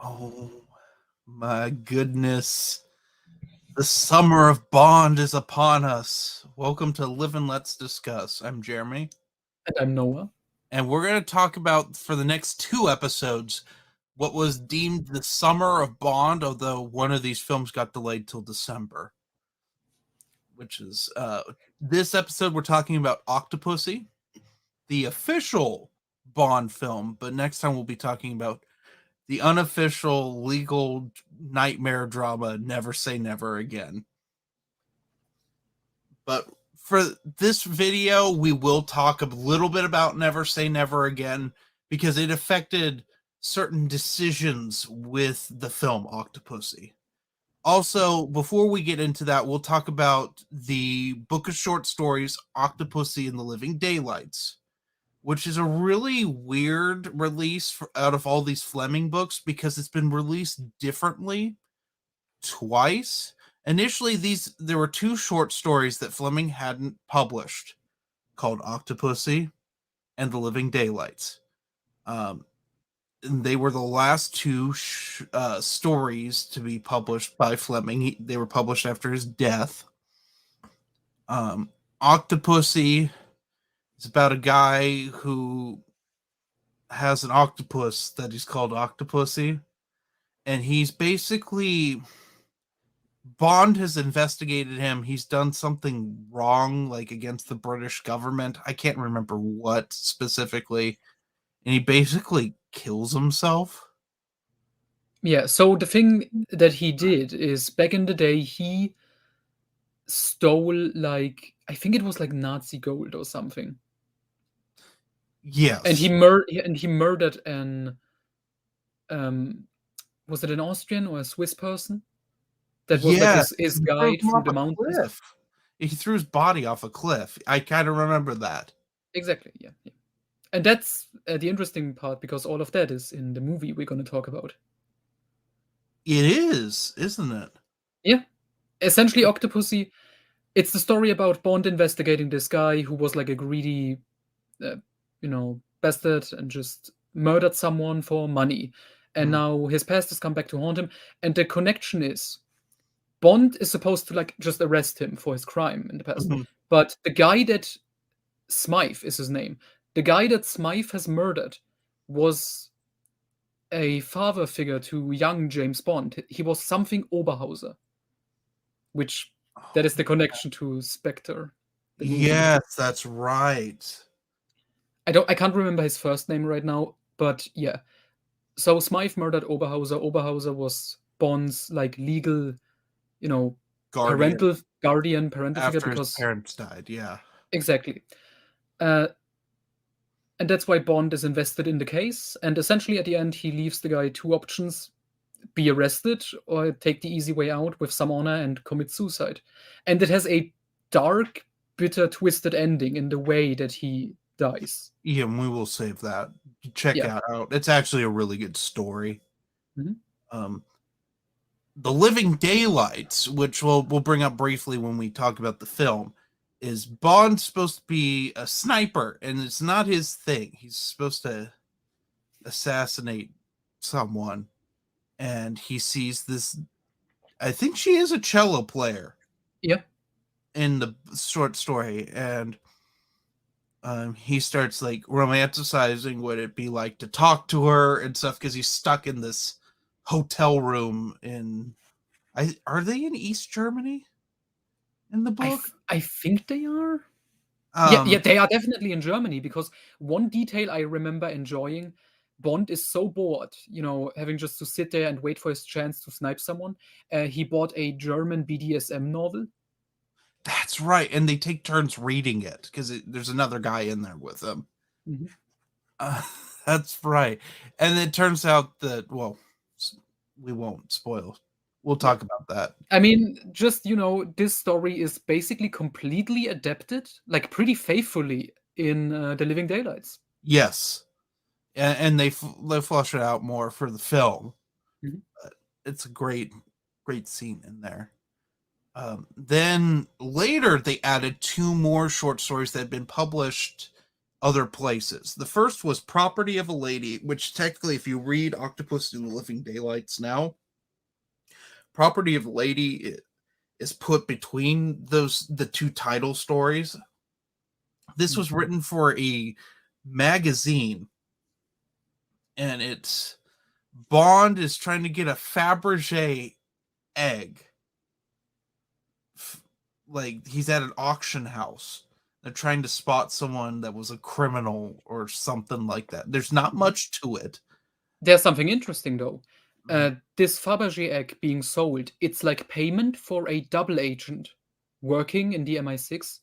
Oh my goodness. The summer of Bond is upon us. Welcome to Live and Let's Discuss. I'm Jeremy, And I'm Noah. and we're going to talk about for the next two episodes what was deemed the summer of Bond, although one of these films got delayed till December, which is this episode we're talking about Octopussy, the official Bond film, but next time we'll be talking about the unofficial legal nightmare drama Never Say Never Again. But for this video, we will talk a little bit about Never Say Never Again because it affected certain decisions with the film Octopussy. Also, before we get into that, we'll talk about the book of short stories Octopussy and the Living Daylights, which is a really weird release out of all these Fleming books because it's been released differently twice. Initially, there were two short stories that Fleming hadn't published called Octopussy and The Living Daylights. And they were the last two stories to be published by Fleming. They were published after his death. Octopussy is about a guy who has an octopus that he's called Octopussy, and he's basically Bond has investigated him. He's done something wrong, like against the British government. I can't remember what specifically. And he basically kills himself. Yeah, so the thing that he did is back in the day, he stole, like, I think it was like Nazi gold or something. And Yes. he murdered um was it an Austrian or a Swiss person? That was like Yes. his He threw guide him through off the a mountains. cliff. He threw his body off a cliff. I kind of remember that. Exactly, yeah, yeah. And that's the interesting part because all of that is in the movie we're going to talk about. It is, isn't it? Yeah. Essentially, Octopussy, it's the story about Bond investigating this guy who was like a greedy uh, bastard and just murdered someone for money. And now his past has come back to haunt him. And the connection is Bond is supposed to like just arrest him for his crime in the past. Mm-hmm. But the guy that Smythe is his name, the guy that Smythe has murdered was a father figure to young James Bond. He was something Oberhauser, which that is the connection to Spectre, the movie. Yes, that's right. I can't remember his first name right now, but yeah. So Smythe murdered Oberhauser. Oberhauser was Bond's like legal, you know, Guardian parental figure after his because parents died. Yeah. exactly. Uh, and that's why Bond is invested in the case. And essentially, at the end, he leaves the guy two options: be arrested or take the easy way out with some honor and commit suicide. And it has a dark, bitter, twisted ending in the way that he dies. Yeah, and we will save that. Check Yeah. that out. It's actually a really good story. Mhm. Um, the Living Daylights, which we'll bring up briefly when we talk about the film, is Bond supposed to be a sniper, and it's not his thing. He's supposed to assassinate someone, and he sees this. I think she is a cello player. Yeah. In the short story, and he starts like romanticizing what it'd be like to talk to her and stuff because he's stuck in this hotel room in are they in East Germany in the book? I think they are. Yeah, Um, yeah, they are definitely in Germany because one detail I remember enjoying, Bond is so bored, having just to sit there and wait for his chance to snipe someone. He bought a German BDSM novel. that's right, and they take turns reading it because there's another guy in there with them. Mhm. Uh, that's right, and it turns out that we won't spoil. We'll Yeah. talk about that. I mean, just, this story is basically completely adapted, like pretty faithfully in The Living Daylights. Yes, and they flush it out more for the film. Mhm. But it's a great scene in there. Then later they added two more short stories that had been published other places. The first was Property of a Lady, which technically, if you read Octopus in the Living Daylights now, Property of a Lady is put between the two title stories. This was written for a magazine, and it's Bond is trying to get a Fabergé egg. Like, he's at an auction house. They're trying to spot someone that was a criminal or something like that. There's not much to it. There's something interesting though. This Fabergé egg being sold, it's like payment for a double agent working in the MI6,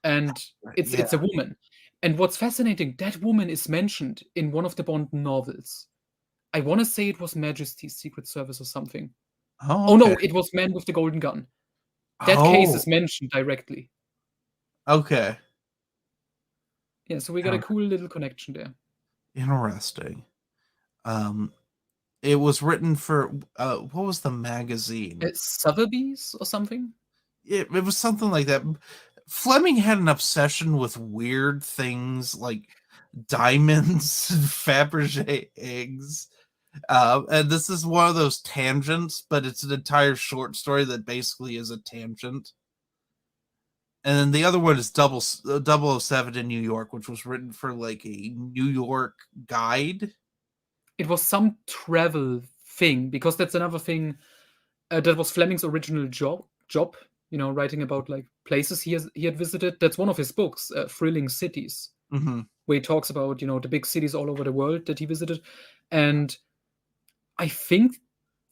and it's a woman. And what's fascinating, that woman is mentioned in one of the Bond novels. I want to say it was Majesty's Secret Service or something. Oh, no, okay. it was Man with the Golden Gun. That case is mentioned directly. Okay. Yeah, so we got a cool little connection there. Interesting. It was written for what was the magazine? Sotheby's or something? It was something like that. Fleming had an obsession with weird things like diamonds and Fabergé eggs. And this is one of those tangents, but it's an entire short story that basically is a tangent. And then the other one is 007 in New York, which was written for like a New York guide. It was some travel thing, because that's another thing that was Fleming's original job. You know, writing about like places he had visited. That's one of his books, Thrilling Cities, where he talks about, you know, the big cities all over the world that he visited. And I think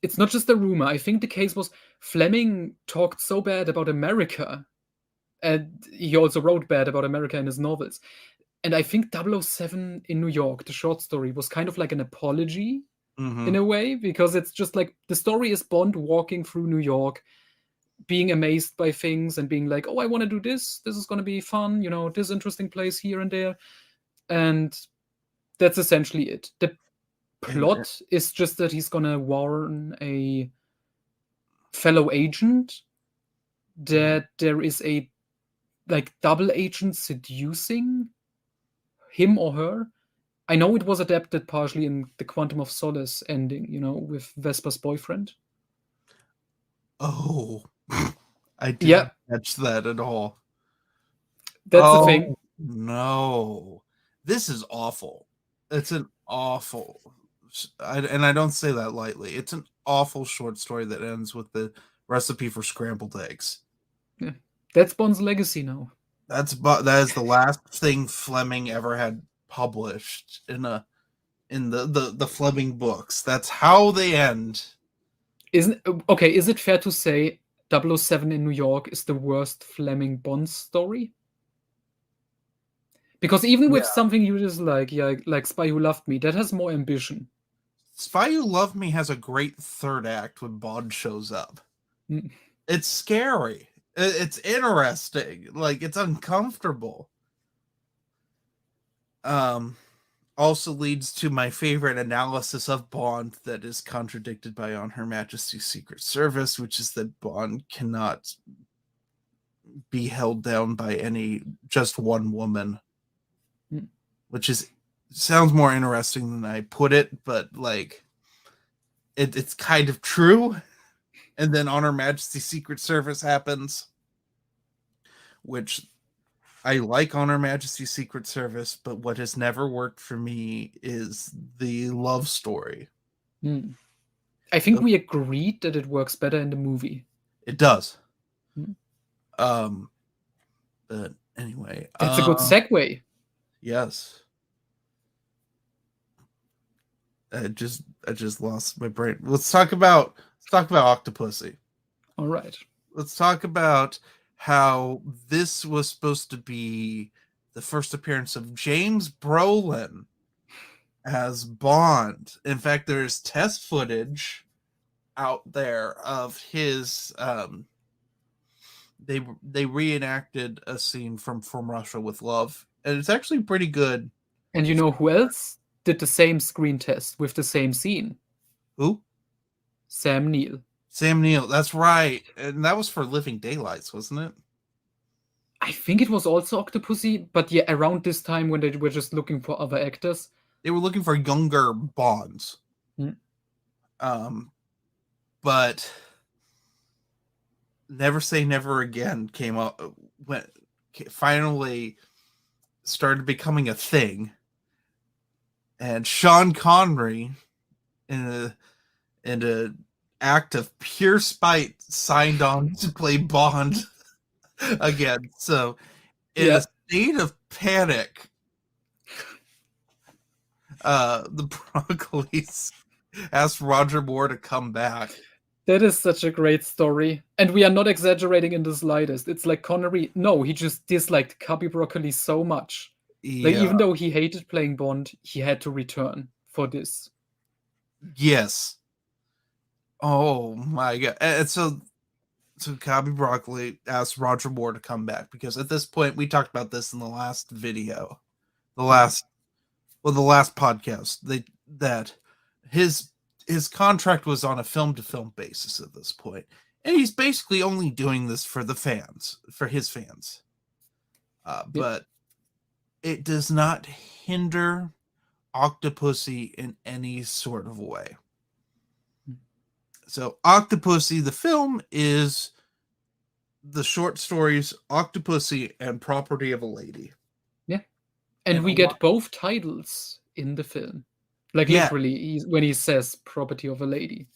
it's not just a rumor. I think the case was Fleming talked so bad about America, and he also wrote bad about America in his novels. And I think 007 in New York, the short story, was kind of like an apology in a way, because it's just like the story is Bond walking through New York, being amazed by things and being like, oh, I want to do this. This is going to be fun. You know, this interesting place here and there. And that's essentially it. The plot is just that he's going to warn a fellow agent that there is a like double agent seducing him or her. I know it was adapted partially in the Quantum of Solace ending, you know, with Vesper's boyfriend. Oh, I didn't catch that at all. That's the thing. No, this is awful. It's an awful, and I don't say that lightly. It's an awful short story that ends with the recipe for scrambled eggs. Yeah, that's Bond's legacy now. That is the last thing Fleming ever had published in the Fleming books. That's how they end. Is it fair to say 007 in New York is the worst Fleming Bond story? Because even with something you just like Spy Who Loved Me, that has more ambition. Spy Who Loved Me has a great third act when Bond shows up. It's scary. It's interesting. Like, it's uncomfortable. Also leads to my favorite analysis of Bond that is contradicted by On Her Majesty's Secret Service, which is that Bond cannot be held down by just one woman, which sounds more interesting than I put it, but like it's kind of true. And then On Her Majesty's Secret Service happens, which I like On Her Majesty's Secret Service, but what has never worked for me is the love story. I think we agreed that it works better in the movie. It does. But anyway, that's a good segue. Yes. I just lost my brain. Let's talk about Octopussy. All right. Let's talk about how this was supposed to be the first appearance of James Brolin as Bond. In fact, there's test footage out there of his they reenacted a scene from Russia with Love, and it's actually pretty good. And you know who else did the same screen test with the same scene? Who? Sam Neill. Sam Neill, that's right. And that was for Living Daylights, wasn't it? I think it was also Octopussy, but yeah, around this time when they were just looking for other actors. They were looking for younger Bonds. Hmm. But Never Say Never Again came up when finally started becoming a thing, and Sean Connery, in a act of pure spite, signed on to play Bond again. So, in a Yeah, state of panic, the Broccoli's asked Roger Moore to come back. that is such a great story. And we are not exaggerating in the slightest. It's like Connery, no, he just disliked Cubby Broccoli so much. Like, Yeah. even though he hated playing Bond, he had to return for this. Yes. Oh my god. And so Cubby Broccoli asked Roger Moore to come back because at this point we talked about this in the last video. The last podcast. That his contract was on a film to film basis at this point. And he's basically only doing this for the fans, for his fans. Yep. But it does not hinder Octopussy in any sort of way. So Octopussy, the film, is the short stories Octopussy and Property of a Lady. Yeah. And we get both titles in the film. Like, Yeah. literally, when he says Property of a Lady.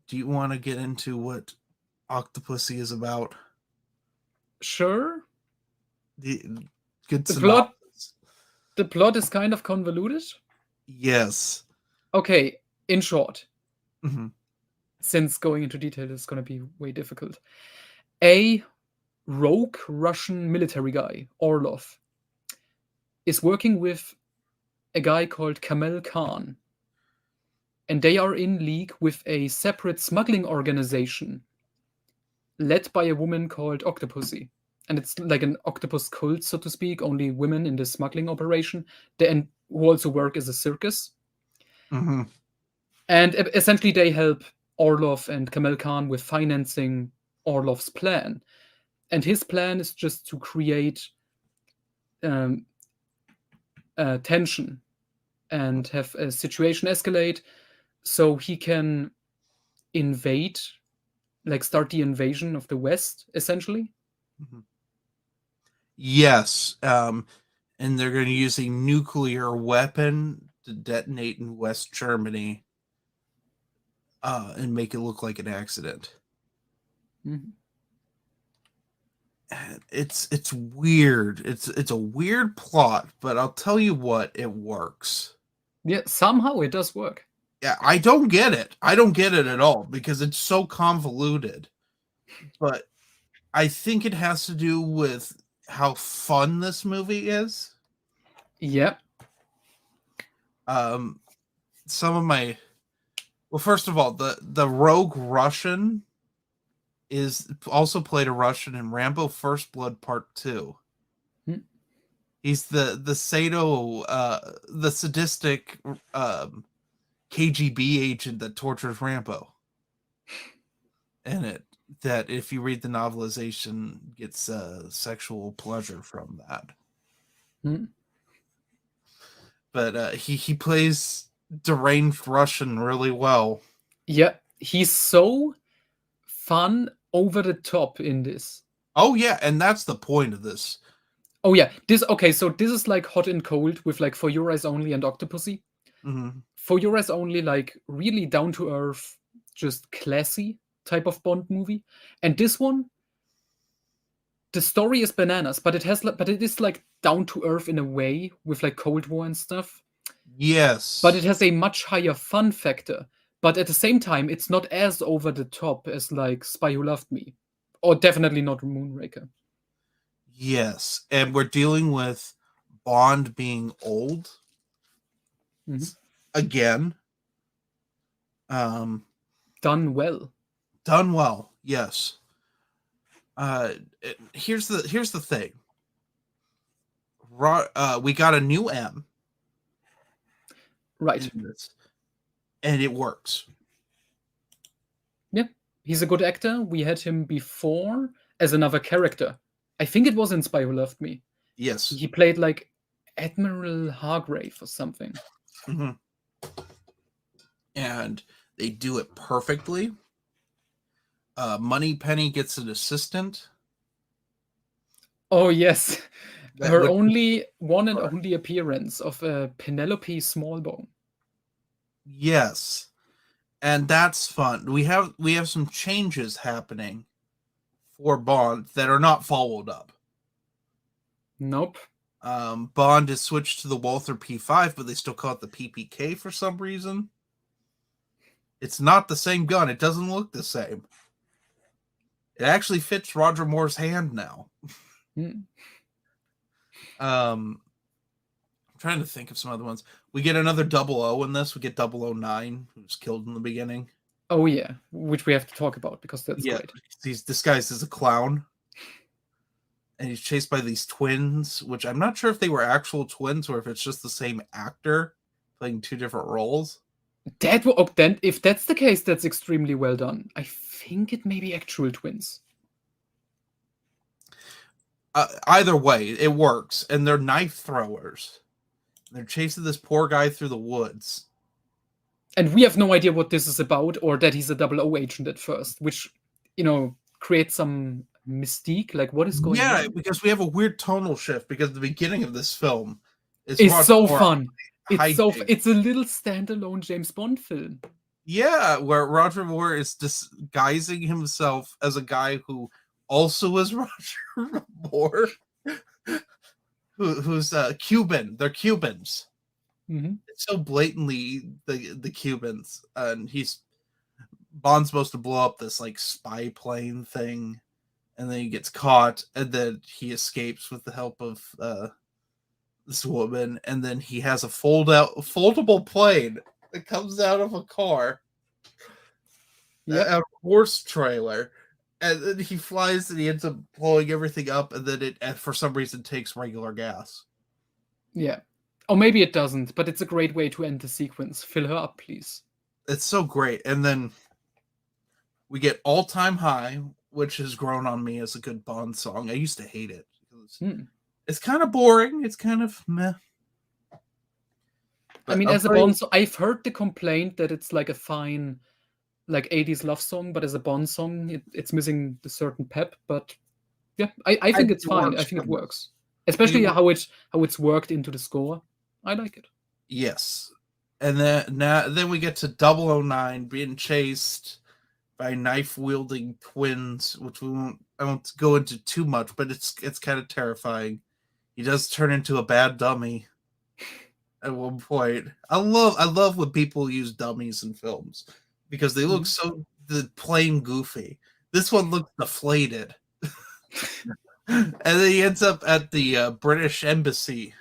Do you want to get into what Octopussy is about? Sure. Good The plot is kind of convoluted. Yes. Okay, in short, Mm-hmm. since going into detail is going to be way difficult. A rogue Russian military guy, Orlov, is working with a guy called Kamel Khan. And they are in league with a separate smuggling organization led by a woman called Octopussy. And it's like an octopus cult, so to speak, only women in the smuggling operation, and who also work as a circus. Mm-hmm. And essentially they help Orlov and Kamel Khan with financing Orlov's plan. And his plan is just to create tension and have a situation escalate so he can invade, like start the invasion of the West, essentially. Mm-hmm. Yes. And they're going to use a nuclear weapon to detonate in West Germany and make it look like an accident. Mm-hmm. It's weird. It's a weird plot, but I'll tell you what, it works. Yeah, somehow it does work. Yeah, I don't get it. I don't get it at all because it's so convoluted. But I think it has to do with how fun this movie is. Yep. Some of my first of all, the rogue Russian is also played a Russian in Rambo First Blood Part 2. He's the Sato, the sadistic KGB agent that tortures Rambo. In it, that if you read the novelization, gets sexual pleasure from that. But he plays deranged Russian really well. Yeah, he's so fun, over the top in this. Oh yeah, and that's the point of this. Oh yeah, so this is like Hot and Cold with like For Your Eyes Only and Octopussy. Mm-hmm. For Your Eyes Only, like really down to earth, just classy type of Bond movie. And this one, the story is bananas, but it is like down to earth in a way with like Cold War and stuff. Yes. But it has a much higher fun factor. But at the same time, it's not as over the top as like Spy Who Loved Me. Or definitely not Moonraker. Yes. And we're dealing with Bond being old. Mm-hmm. Again. Done well. Done well, yes. Here's the thing. We got a new M. Right. And it works. Yeah. He's a good actor. We had him before as another character I think it was in Spy Who Loved Me. Yes. He played like Admiral Hargrave or something. Mm-hmm. And they do it perfectly. Moneypenny gets an assistant. Oh yes, That her which only one and only appearance of Penelope Smallbone. yes, and that's fun. We have some changes happening for Bond that are not followed up. Nope. Bond is switched to the Walther P5, but they still call it the PPK for some reason. It's not the same gun. It doesn't look the same. It actually fits Roger Moore's hand now. Mm. I'm trying to think of some other ones. We get another 00 in this. We get 009, who's killed in the beginning. Oh yeah, which we have to talk about because that's Yeah, great. he's disguised as a clown. And he's chased by these twins, which I'm not sure if they were actual twins or if it's just the same actor playing two different roles. Then if that's the case, that's extremely well done. I think it may be actual twins. Either way, it works, and they're knife throwers. They're chasing this poor guy through the woods. And we have no idea what this is about or that he's a 00 agent at first, which, creates some mystique. Like, what is going on? Because we have a weird tonal shift because the beginning of this film is It's Roger so Moore fun. hijinks. It's a little standalone James Bond film. Yeah, where Roger Moore is disguising himself as a guy who also is Roger Moore, who's Cuban. They're Cubans. Mm-hmm. It's so blatantly the Cubans, and Bond's supposed to blow up this like spy plane thing, and then he gets caught, and then he escapes with the help of this woman, and then he has a foldable plane that comes out of a car, a horse trailer, and then he flies, and he ends up blowing everything up, and then it for some reason takes regular gas. Yeah. Or maybe it doesn't, but it's a great way to end the sequence. Fill her up, please. It's so great. And then we get All Time High, which has grown on me as a good Bond song. I used to hate it. It's kind of boring. It's kind of meh. But I mean, as a Bond song, I've heard the complaint that it's like a fine, like 80s love song, but as a Bond song, it's missing the certain pep. But yeah, I think it's fine. I think it works. Especially how it's worked into the score. I like it. Yes. And then we get to 009 being chased by knife-wielding twins, which I won't go into too much, but it's kind of terrifying. He does turn into a bad dummy at one point. I love when people use dummies in films because they look so plain goofy. This one looks deflated. And then he ends up at the British embassy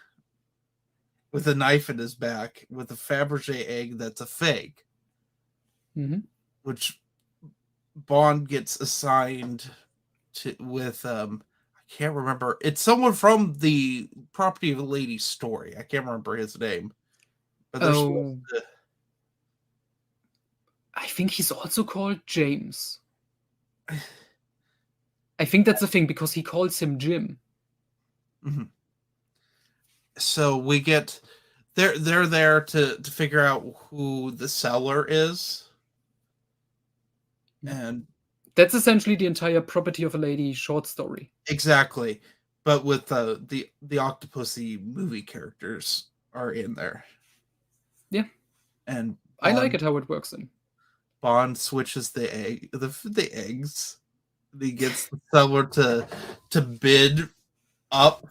with a knife in his back with a Fabergé egg that's a fake. Mm-hmm. Which Bond gets assigned to with I can't remember. It's someone from the Property of a Lady story. I can't remember his name. But I think he's also called James. I think that's the thing because he calls him Jim. Mm-hmm. So we get they're there to figure out who the seller is, and that's essentially the entire Property of a Lady short story. Exactly, but with the Octopussy movie characters are in there. Yeah, and I like it how it works. In Bond switches the eggs. He gets the seller to bid up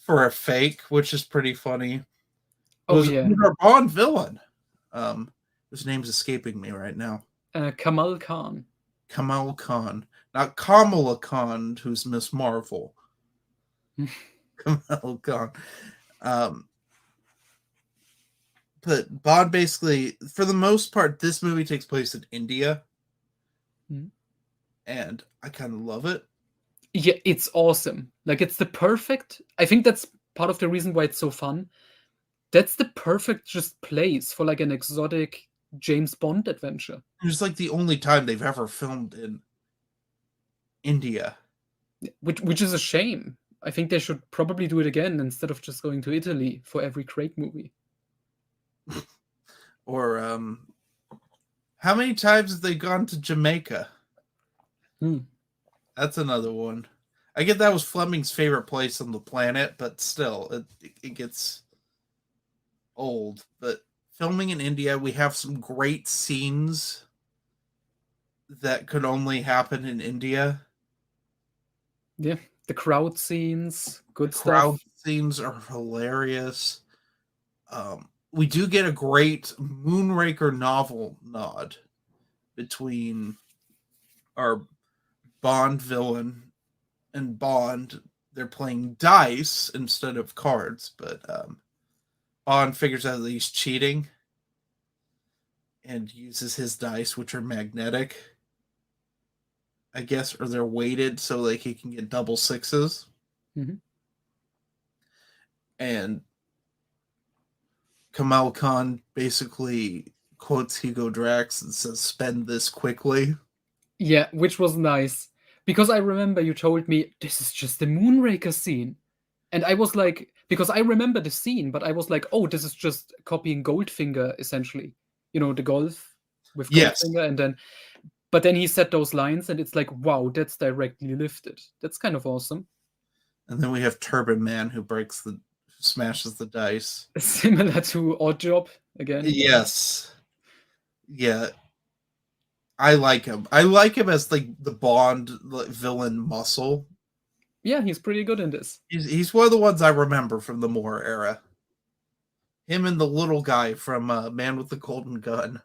for a fake, which is pretty funny. Who's our Bond villain? His name's escaping me right now. Kamal Khan. Kamal Khan, not Kamala Khan, who's Miss Marvel. Kamal Khan. But Bond basically, for the most part, this movie takes place in India. And I kind of love it. Yeah, it's awesome. Like, it's the perfect... I think that's part of the reason why it's so fun. That's the perfect just place for, like, an exotic James Bond adventure. It's like the only time they've ever filmed in India. which is a shame. I think they should probably do it again instead of just going to Italy for every Craig movie. Or how many times have they gone to Jamaica? That's another one. I get that was Fleming's favorite place on the planet, but still, it gets old. But filming in India, we have some great scenes that could only happen in India. Yeah, the crowd scenes, good Crowd stuff. scenes are hilarious. We do get a great Moonraker novel nod between our Bond villain and Bond. They're playing dice instead of cards, but Bond figures out that he's cheating and uses his dice, which are magnetic, I guess, or they're weighted so like he can get double sixes. Mhm. And Kamal Khan basically quotes Hugo Drax and says, "Spend this quickly." Yeah, which was nice. Because I remember you told me, this is just the Moonraker scene. And I was like, because I remember the scene, but I was like, oh, this is just copying Goldfinger, essentially. You know, the golf with Yes. Goldfinger. And then, but then he said those lines, and it's like, wow, that's directly lifted. That's kind of awesome. And then we have Turban Man who smashes the dice. Similar to Oddjob again. Yes. Yeah. I like him. I like him as like the Bond villain muscle. Yeah, he's pretty good in this. He's one of the ones I remember from the Moore era. Him and the little guy from Man with the Golden Gun.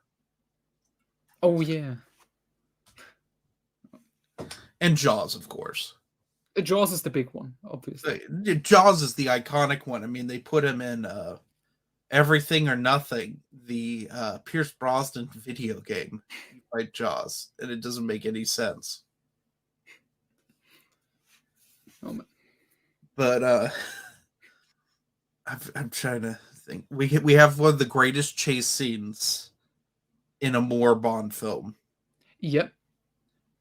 Oh, yeah. And Jaws, of course. Jaws is the big one, obviously. Jaws is the iconic one. I mean, they put him in Everything or Nothing, the Pierce Brosnan video game, like Jaws, and it doesn't make any sense. Oh, man. But I'm trying to think. We have one of the greatest chase scenes in a Moore Bond film. Yep.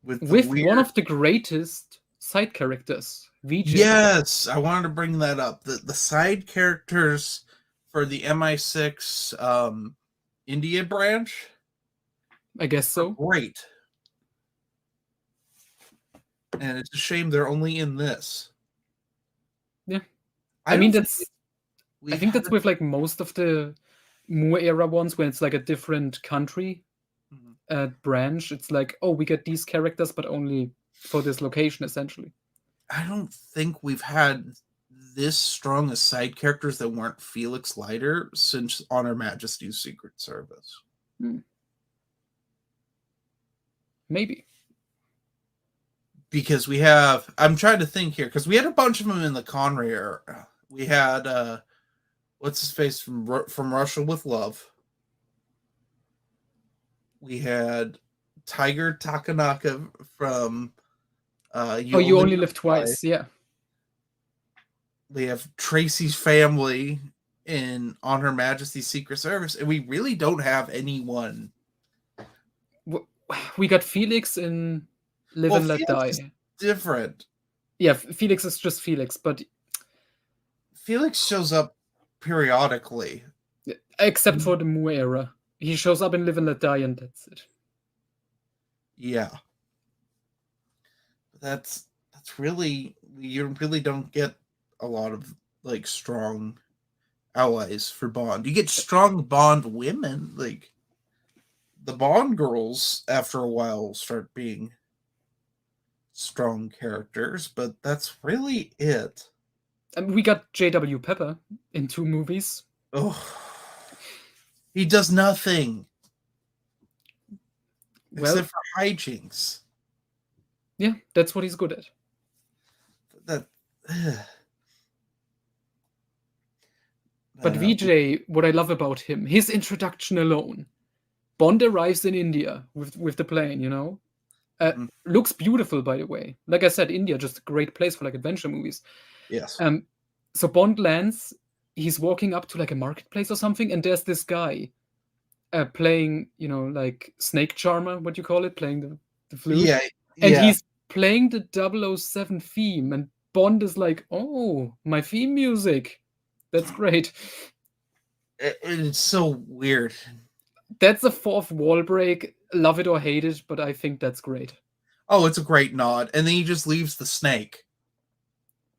With one of the greatest side characters, VJ. Yes, I wanted to bring that up. The side characters for the MI6 India branch, I guess so. Great. And it's a shame they're only in this. Yeah. I mean, that's I think that's with like most of the Moore era ones when it's like a different country branch. It's like, oh, we get these characters, but only for this location, essentially. I don't think we've had this strong as side characters that weren't Felix Leiter since On Her Majesty's Secret Service. Maybe. Because we have, I'm trying to think here, because we had a bunch of them in the Connery era. We had, what's his face from Russia with Love. We had Tiger Takanaka from You Only Live Twice, yeah. We have Tracy's family in On Her Majesty's Secret Service, and we really don't have anyone. We got Felix in Live and Let Die. Is different. Yeah, Felix is just Felix, but Felix shows up periodically. Except for the Moore era. He shows up in Live and Let Die, and that's it. Yeah. That's really, you really don't get a lot of like strong allies for Bond. You get strong Bond women, like the Bond girls after a while start being strong characters, but that's really it. And we got J.W. Pepper in 2 movies. Oh, he does nothing except for hijinks. Yeah, that's what he's good at. But VJ, what I love about him, his introduction alone. Bond arrives in India with the plane, you know? Looks beautiful, by the way. Like I said, India, just a great place for like adventure movies. Yes. So Bond lands, he's walking up to like a marketplace or something, and there's this guy playing, you know, like snake charmer, what you call it, playing the flute. Yeah. And playing the 007 theme, and Bond is like, "Oh, my theme music. That's great." It's so weird. That's a fourth wall break. Love it or hate it, but I think that's great. Oh, it's a great nod. And then he just leaves the snake.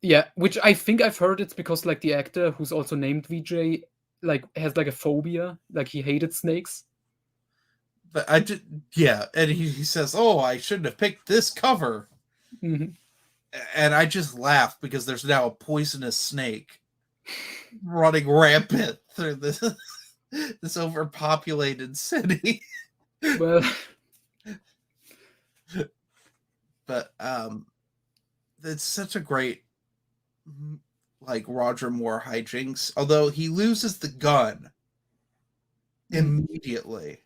Yeah, which I think I've heard it's because like the actor who's also named VJ like has like a phobia, like he hated snakes. But I just, yeah. And he says, "Oh, I shouldn't have picked this cover." Mhm. And I just laugh because there's now a poisonous snake running rampant through this overpopulated city. Well, But it's such a great like Roger Moore hijinks. Although he loses the gun immediately.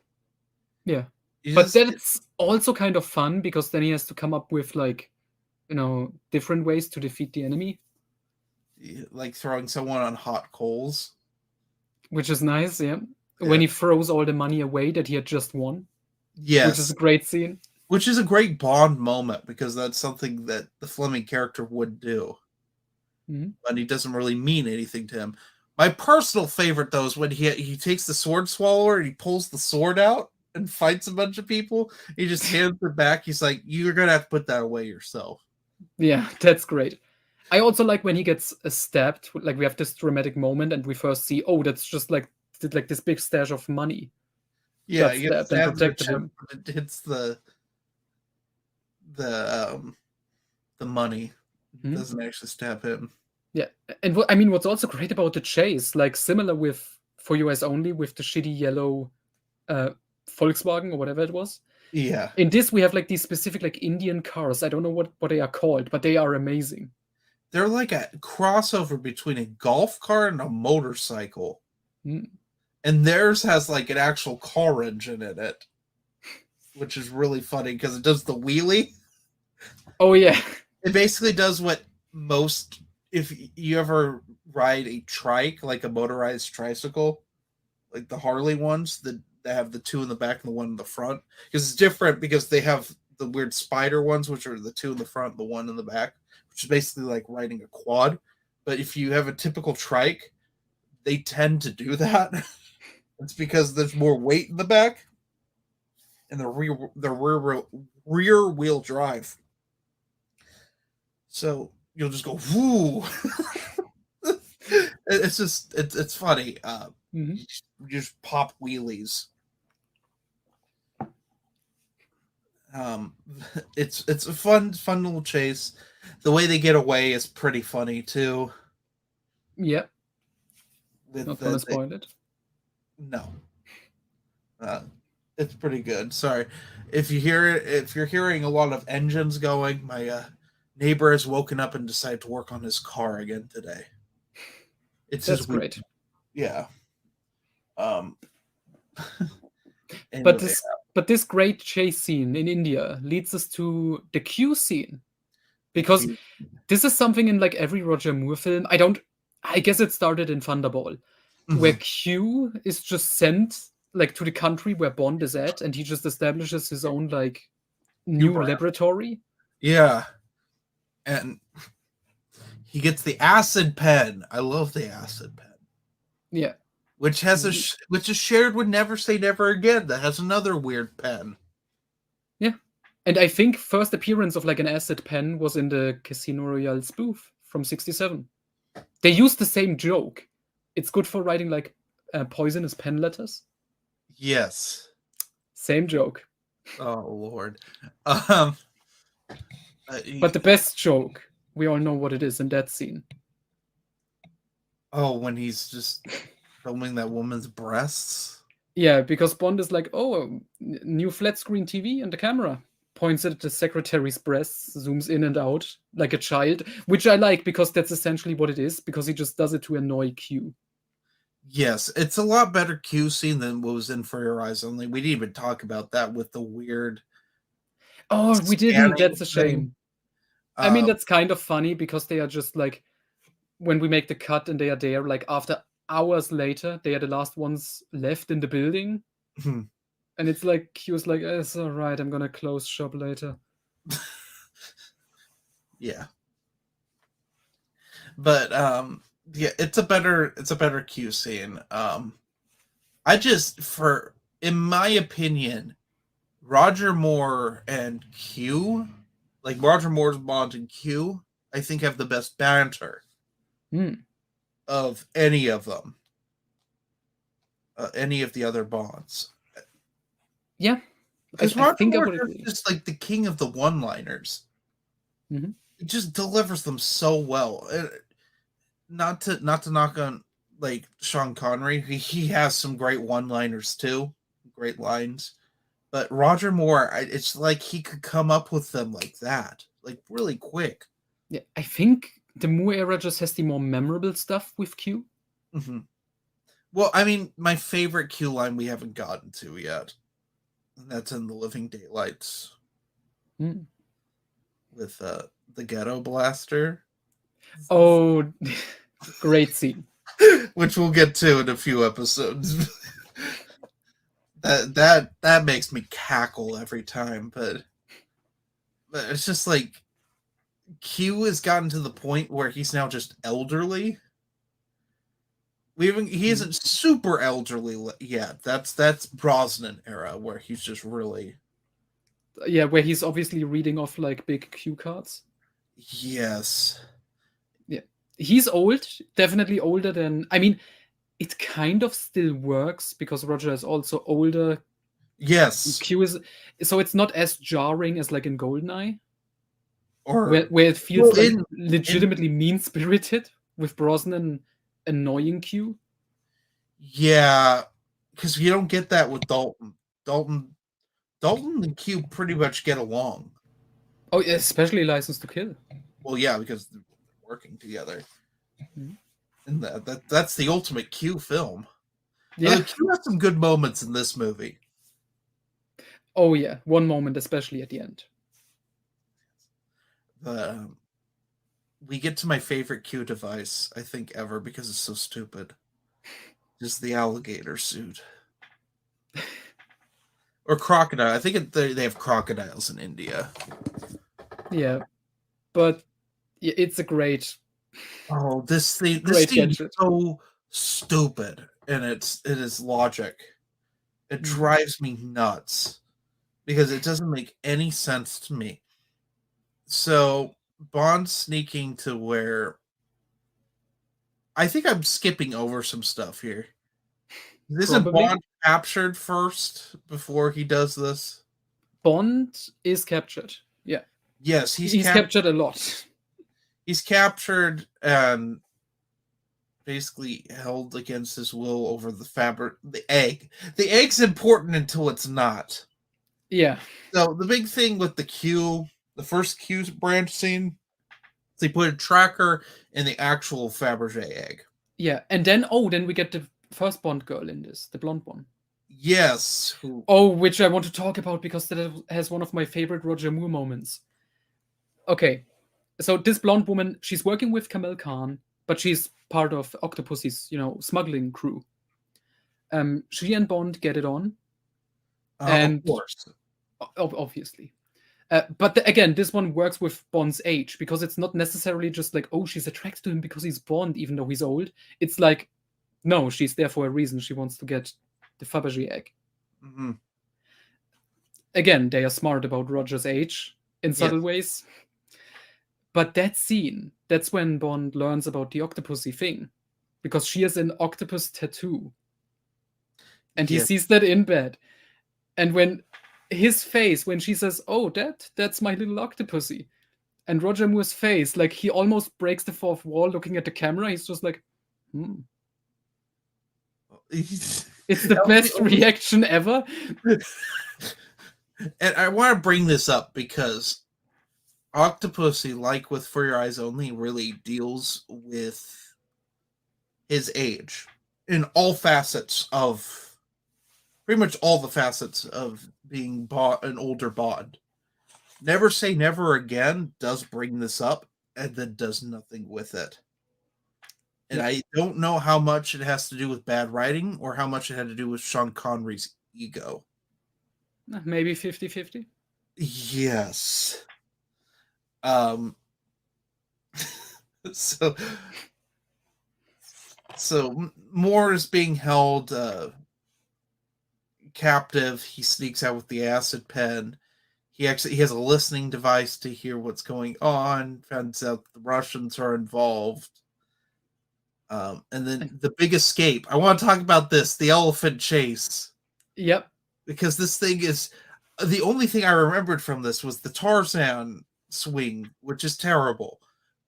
yeah. He But just that's also kind of fun because then he has to come up with like, different ways to defeat the enemy, like throwing someone on hot coals. which is nice, yeah. When Yeah. he throws all the money away that he had just won, which is Yes. a great scene. Which is a great Bond moment because that's something that the Fleming character would do. Mhm. And he doesn't really mean anything to him. My personal favorite though is when he takes the sword swallower and he pulls the sword out and fights a bunch of people. He just hands it back. He's like, "You're gonna have to put that away yourself." Yeah, that's great. I also like when he gets stabbed, like we have this dramatic moment and we first see, oh, that's just like this big stash of money Yeah, got he gets stabbed and stabbed in the protected chest, him. but it hits the the money. It Mhm. doesn't actually stab him. Yeah, and I mean, what's also great about the chase, like similar with For US Only with the shitty yellow uh, Volkswagen or whatever it was. Yeah. In this, we have like these specific like Indian cars. I don't know what they are called, but they are amazing. They're like a crossover between a golf cart and a motorcycle. Mm. And theirs has like an actual car engine in it, which is really funny because it does the wheelie. Oh yeah, It basically does what most, if you ever ride a trike, like a motorized tricycle, like the Harley ones that have the two in the back and the one in the front, because it's different because they have the weird spider ones, which are the two in the front, the one in the back, which is basically like riding a quad. But if you have a typical trike, they tend to do that. It's because there's more weight in the back and the rear wheel drive. So you'll just go whoo. It's funny. Mhm. You just pop wheelies. Um, it's a fun little chase. The way they get away is pretty funny too. Yeah. With Not gonna spoil it. no, uh, it's pretty good. Sorry, if you're hearing a lot of engines going, my neighbor has woken up and decided to work on his car again today. It's That's his week. great. Yeah. Um. But Anyway, this great chase scene in India leads us to the Q scene. Because this is something in like every Roger Moore film. I guess it started in Thunderball, where Q is just sent like to the country where Bond is at, and he just establishes his own like new Brand. laboratory. Yeah, and he gets the acid pen. I love the acid pen. Yeah. Which has which is shared with Never Say Never Again. That has another weird pen. Yeah. And I think first appearance of like an acid pen was in the Casino Royale spoof from '67. They used the same joke. It's good for writing like poisonous pen letters. Yes. Same joke. Oh Lord. But the best joke, we all know what it is in that scene. Oh, when he's just filming that woman's breasts. Yeah, because Bond is like, oh, new flat screen TV, and the camera points at the secretary's breasts, zooms in and out like a child, which I like because that's essentially what it is, because he just does it to annoy Q. Yes, it's a lot better Q scene than what was in For Your Eyes Only. We didn't even talk about that with the weird. Oh, we didn't. That's a Thing. shame. I mean, that's kind of funny because they are just like, when we make the cut and they are there, like after hours later, they are the last ones left in the building. And it's like, Q's like, it's all right, I'm gonna close shop later. Yeah. But yeah, it's a better Q scene. I just for in my opinion, Roger Moore and Q, like Roger Moore's Bond and Q, I think have the best banter of any of them, any of the other Bonds. Yeah, Because I Roger think I Moore would is agree. just like the king of the one-liners. Mhm. He just delivers them so well. Not to knock on like Sean Connery, he has some great one-liners too, great lines. But Roger Moore, it's like he could come up with them like that, like really quick. Yeah, I think the Moore era just has the more memorable stuff with Q. Hmm. Well, I mean, my favorite Q line we haven't gotten to yet, and that's in The Living Daylights Mm. with the Ghetto Blaster, Oh, great scene. which we'll get to in a few episodes. that makes me cackle every time, but it's just like Q has gotten to the point where he's now just elderly. He Mm. isn't super elderly yet. That's Brosnan era where he's just really Yeah, where he's obviously reading off like big cue cards. yes. Yeah, he's old, definitely older than. I mean, it kind of still works because Roger is also older. Yes. Q is so it's not as jarring as like in Goldeneye, Or where it feels well like in legitimately mean spirited with Brosnan annoying Q. yeah, because you don't get that with Dalton. Dalton Dalton and Q pretty much get along. Oh, yeah, especially License to Kill. Well, yeah, because they're working together. Mhm. And that's the ultimate Q film. Yeah. Q has some good moments in this movie. Oh yeah, one moment especially at the end. Um, we get to my favorite Q device, I think, ever because it's so stupid. Just the alligator suit. Or crocodile. I think they have crocodiles in India. Yeah, but yeah, it's a Oh, this great scene is gadget. so stupid and it is logic. It Mhm. drives me nuts because it doesn't make any sense to me. So Bond's sneaking to where I think I'm skipping over some stuff here. Isn't Probably Bond captured first before he does this? Bond is captured. Yeah, Yes, he's captured a lot. he's captured and basically held against his will over the fabric the egg. The egg's important until it's not. Yeah, So the big thing with the first Q branch scene, they put a tracker in the actual Fabergé egg. yeah, and then we get the first Bond girl in this, the blonde one. Yes, who Oh, which I want to talk about because that has one of my favorite Roger Moore moments. Okay, so this blonde woman, she's working with Kamel Khan, but she's part of Octopussy's, smuggling crew. She and Bond get it on, of and course. obviously. But again, this one works with Bond's age because it's not necessarily just like, oh, she's attracted to him because he's Bond, even though he's old. It's like, no, she's there for a reason. She wants to get the Fabergé egg. Mm-hmm. Again, they are smart about Roger's age in Yes. subtle ways. But that scene, that's when Bond learns about the Octopussy thing. Because she has an octopus tattoo. And he Yes. sees that in bed. And when his face, when she says, oh, that's my little Octopussy. And Roger Moore's face, like he almost breaks the fourth wall looking at the camera. He's just like, hmm. It's the That was the best reaction ever. and I want to bring this up because Octopussy, like with For Your Eyes Only, really deals with his age in all facets of pretty much all the facets of being an older Bond. Never Say Never Again does bring this up and then does nothing with it. And Yeah, I don't know how much it has to do with bad writing or how much it had to do with Sean Connery's ego. maybe 50-50. Yes. Um so Moore is being held captive. He sneaks out with the acid pen. He has a listening device to hear what's going on. Finds out the Russians are involved. And then the big escape. I want to talk about this: the elephant chase. Yep. Because this thing is the only thing I remembered from this was the Tarzan swing, which is terrible.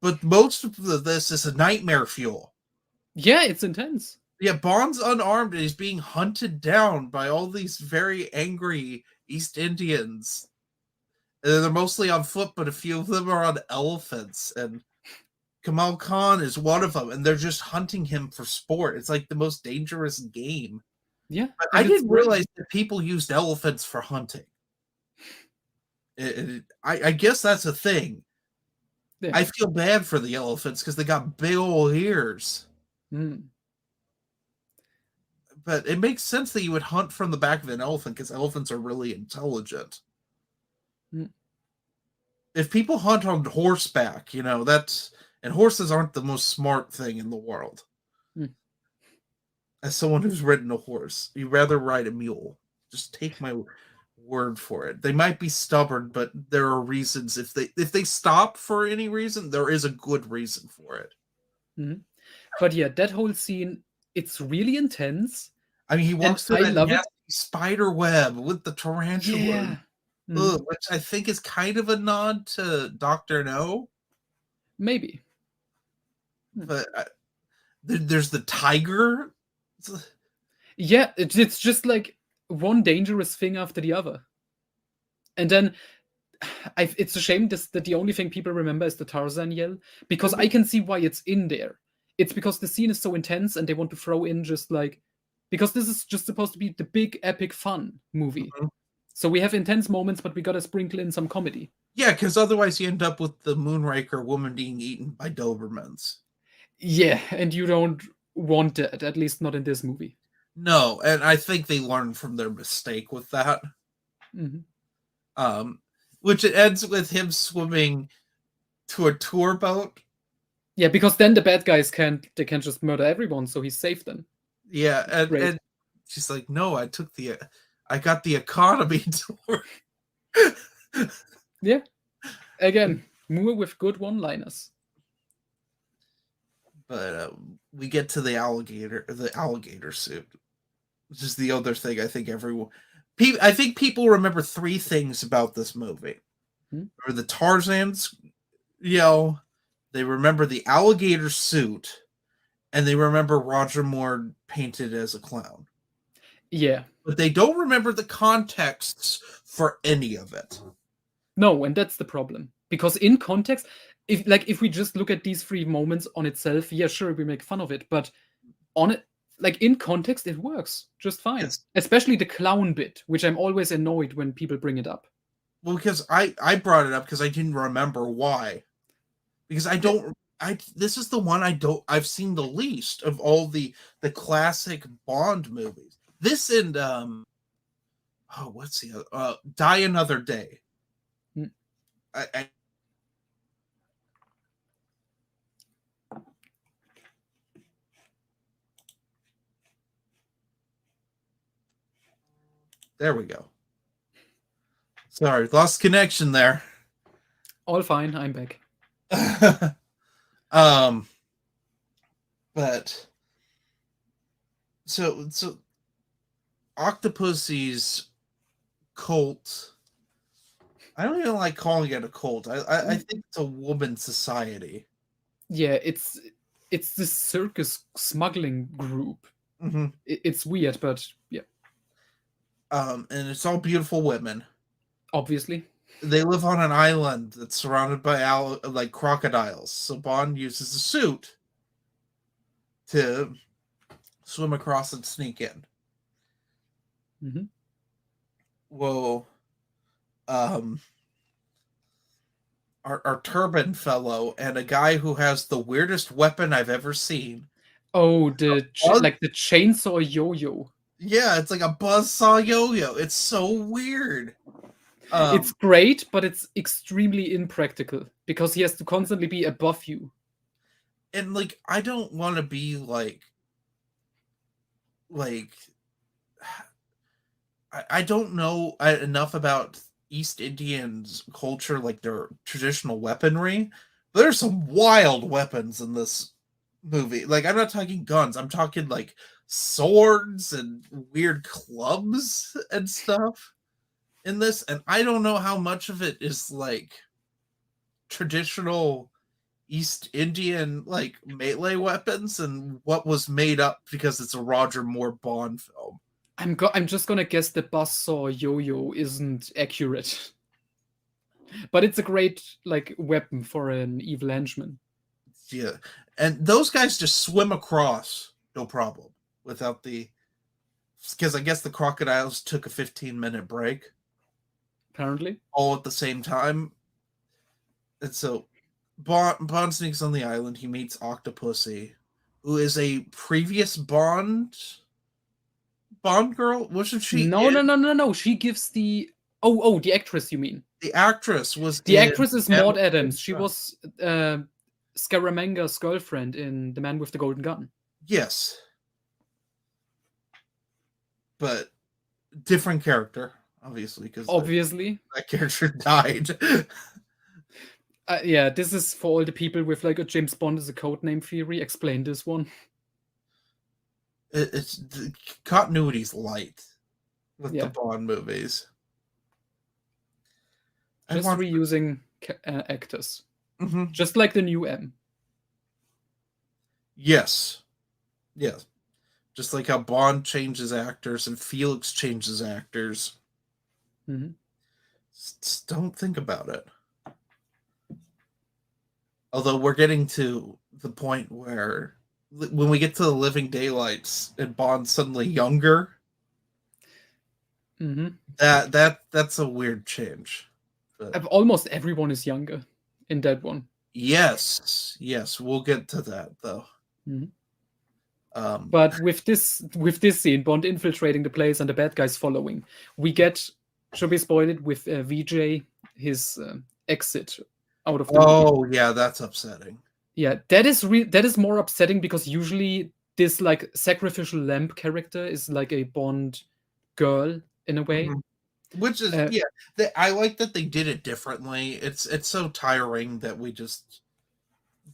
But most of this is a nightmare fuel. Yeah, it's intense. Yeah, Bond's unarmed and he's being hunted down by all these very angry East Indians. And they're mostly on foot, but a few of them are on elephants. And Kamal Khan is one of them, and they're just hunting him for sport. It's like the most dangerous game. Yeah. But I didn't realize that people used elephants for hunting. I guess that's a thing. Yeah. I feel bad for the elephants because they got big old ears. But it makes sense that you would hunt from the back of an elephant because elephants are really intelligent. If people hunt on horseback, and horses aren't the most smart thing in the world. As someone who's ridden a horse, you'd rather ride a mule. Just take my word for it. They might be stubborn, but there are reasons. If they stop for any reason, there is a good reason for it. But yeah, that whole scene, it's really intense. I mean, he walks through that nasty spider web with the tarantula, which I think is kind of a nod to Dr. No. Maybe. But there's the tiger. Yeah, it's just like one dangerous thing after the other. And then it's a shame that the only thing people remember is the Tarzan yell, because I can see why it's in there. It's because the scene is so intense and they want to throw in just like, because this is just supposed to be the big epic fun movie. So we have intense moments, but we gotta sprinkle in some comedy. Yeah, because otherwise you end up with the Moonraker woman being eaten by Dobermans. Yeah, and you don't want that, at least not in this movie. No, and I think they learned from their mistake with that. Which it ends with him swimming to a tour boat. Yeah, because then the bad guys can't just murder everyone, so he saved them. Yeah, and she's like, no, I got the economy tour. Yeah. Again, Moore with good one-liners. But we get to the alligator suit, which is the other thing I think I think people remember three things about this movie. Or the Tarzan's yell, they remember the alligator suit, and they remember Roger Moore painted as a clown. Yeah. But they don't remember the contexts for any of it. No, and that's the problem. Because in context, if we just look at these three moments on itself, yeah, sure, we make fun of it, but on it, like in context, it works just fine. Yes. Especially the clown bit, which I'm always annoyed when people bring it up. Well, because I brought it up because I didn't remember why. Because this is the one I've seen the least of all the classic Bond movies. This and what's the other? Die Another Day. There we go. Sorry, lost connection there. All fine, I'm back. But so Octopussy's cult. I don't even like calling it a cult. I think it's a woman society. Yeah, it's this circus smuggling group. It's weird, but yeah. And it's all beautiful women. Obviously. They live on an island that's surrounded by crocodiles. So Bond uses a suit to swim across and sneak in. Whoa. Our turban fellow and a guy who has the weirdest weapon I've ever seen. Oh, the chainsaw yo-yo. Yeah, it's like a buzzsaw yo-yo. It's so weird. It's great, but it's extremely impractical because he has to constantly be above you. and like I don't want to be like I don't know enough about East Indians culture, like their traditional weaponry. But there's some wild weapons in this movie. Like I'm not talking guns. I'm talking like swords and weird clubs and stuff in this. And I don't know how much of it is like traditional East Indian like melee weapons and what was made up because it's a Roger Moore Bond film. I'm just gonna guess the buzzsaw yo-yo isn't accurate, but it's a great like weapon for an evil henchman. Yeah, and those guys just swim across, no problem, without the. Because I guess the crocodiles took a 15-minute break, Apparently, all at the same time, and so Bond sneaks on the island. He meets Octopussy, who is a previous Bond girl. Wasn't she no, in? no, no, no, no. She gives the oh the actress. You mean The actress was the in actress is Man Maud with the Golden Adams. She Gun. was Scaramanga's girlfriend in The Man with the Golden Gun. Yes, but different character, obviously, because Obviously, that character died. yeah. This is for all the people with like a James Bond as a codename theory. Explain this one. It's the continuity's light with the Yeah, Bond movies. I just want. reusing actors, Mhm. just like the new M. Yes, yes. Just like how Bond changes actors and Felix changes actors. Mm-hmm. Just don't think about it. Although we're getting to the point where when we get to the Living Daylights and Bond's suddenly younger, Mm-hmm. that's a weird change. But Almost everyone is younger in that one. yes, we'll get to that though. Mm-hmm. Um, But with this scene, Bond infiltrating the place and the bad guys following, we get should we spoil it with VJ his exit out of the movie. oh yeah, that's upsetting. Yeah, that is more upsetting because usually this like sacrificial lamb character is like a Bond girl in a way. Mhm. Which is Uh, yeah, I like that they did it differently. It's so tiring that we just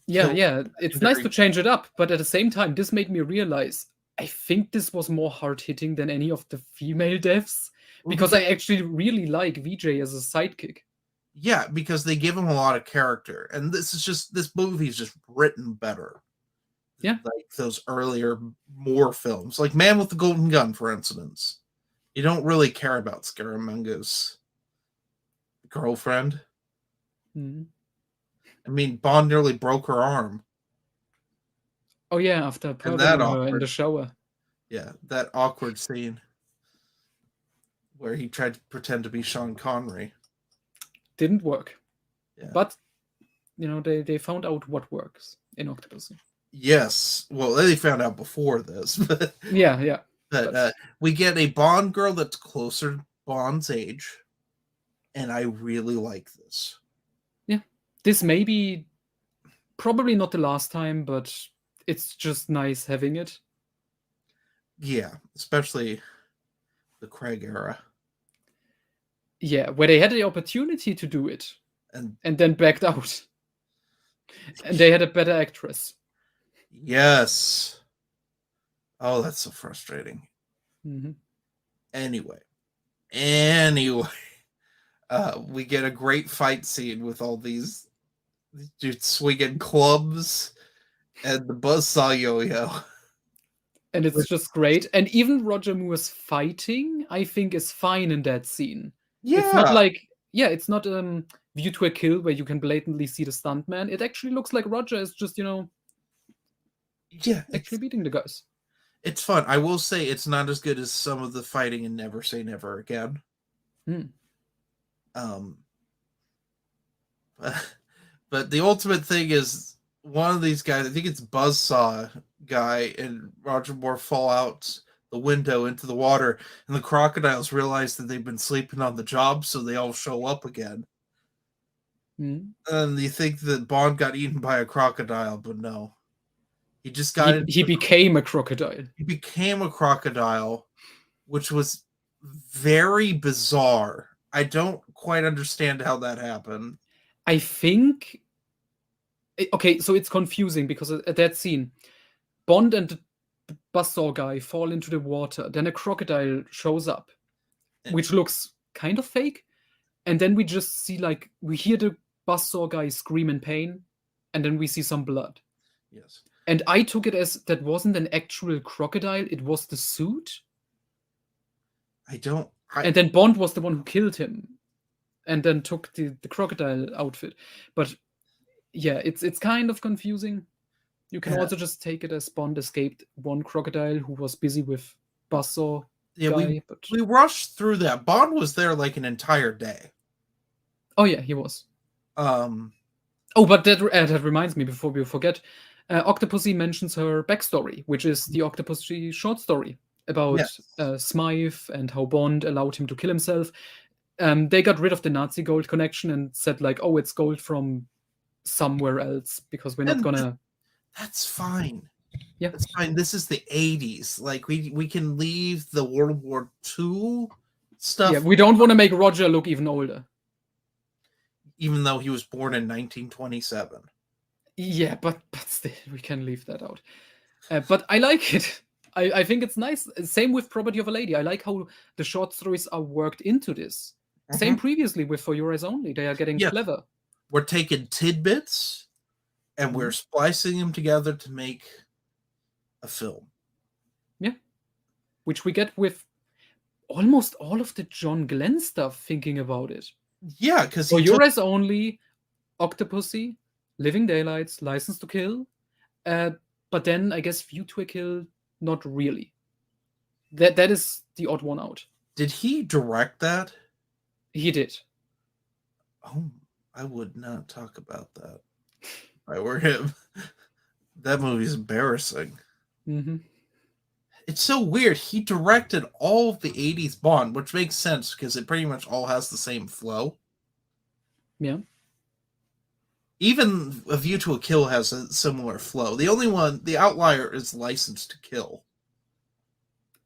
yeah, kill yeah, it's nice to change it up, but at the same time, this made me realize I think this was more hard hitting than any of the female deaths because I actually really like VJ as a sidekick. yeah, because they give him a lot of character, and this movie is just written better. Yeah. Like those earlier Moore films, like Man with the Golden Gun, for instance. You don't really care about Scaramanga's girlfriend. Mhm. I mean, Bond nearly broke her arm, Oh yeah, after and that perving her in awkward, the shower. yeah, that awkward scene where he tried to pretend to be Sean Connery. Didn't work. Yeah. But you know, they found out what works in Octopussy. Yes. Well, they found out before this, but Yeah. we get a Bond girl that's closer to Bond's age, and I really like this. Yeah. This may be probably not the last time, but it's just nice having it. Yeah, especially the Craig era. Yeah, where they had the opportunity to do it And then backed out. And they had a better actress. yes. Oh, that's so frustrating. Mm-hmm. Anyway, we get a great fight scene with all these dudes swinging clubs and the buzzsaw yo-yo. And it's just great. And even Roger Moore's fighting, I think, is fine in that scene. It's not Yeah, like, yeah, it's not View to a Kill where you can blatantly see the stuntman. It actually looks like Roger is just, you know, yeah, actually beating the guys. it's fun. I will say it's not as good as some of the fighting in Never Say Never Again. Hmm. But the ultimate thing is one of these guys, I think it's Buzzsaw guy, and Roger Moore fall out the window into the water, and the crocodiles realize that they've been sleeping on the job, so they all show up again. Hmm. And you think that Bond got eaten by a crocodile, but no. He just got into He became a crocodile. he became a crocodile, which was very bizarre. I don't quite understand how that happened. I think. Okay, so it's confusing because at that scene, Bond and the buzzsaw guy fall into the water. Then a crocodile shows up, which looks kind of fake. And then we just see, like, we hear the buzzsaw guy scream in pain, and then we see some blood. Yes. And I took it as that wasn't an actual crocodile, it was the suit. And then Bond was the one who killed him and then took the crocodile outfit. But yeah, it's kind of confusing. You can also just take it as Bond escaped one crocodile who was busy with buzzsaw guy. We rushed through that. Bond was there like an entire day. Oh yeah, he was. Oh, but that reminds me, before we forget, Octopussy mentions her backstory, which is the Octopussy short story about Smythe and how Bond allowed him to kill himself. They got rid of the Nazi gold connection and said, like, oh, it's gold from somewhere else because we're not gonna. That's fine. Yeah, that's fine. This is the 80s. Like, we can leave the World War II stuff. Yeah, we don't want to make Roger look even older. Even though he was born in 1927. Yeah, but still, we can leave that out. But I like it. I think it's nice. Same with Property of a Lady. I like how the short stories are worked into this. Same previously with For Your Eyes Only. They are getting clever. We're taking tidbits and we're splicing them together to make a film. Yeah. Which we get with almost all of the John Glenn stuff, thinking about it. Yeah, because For Your Eyes Only, Octopussy, Living Daylights, License to Kill, but then I guess View to a Kill, not really. That is the odd one out. Did he direct that? He did. Oh, I would not talk about that. If I were him. That movie's embarrassing. Mm-hmm. It's so weird. He directed all of the 80s Bond, which makes sense because it pretty much all has the same flow. Yeah. Even A View to a Kill has a similar flow. The only one, the outlier, is License to Kill.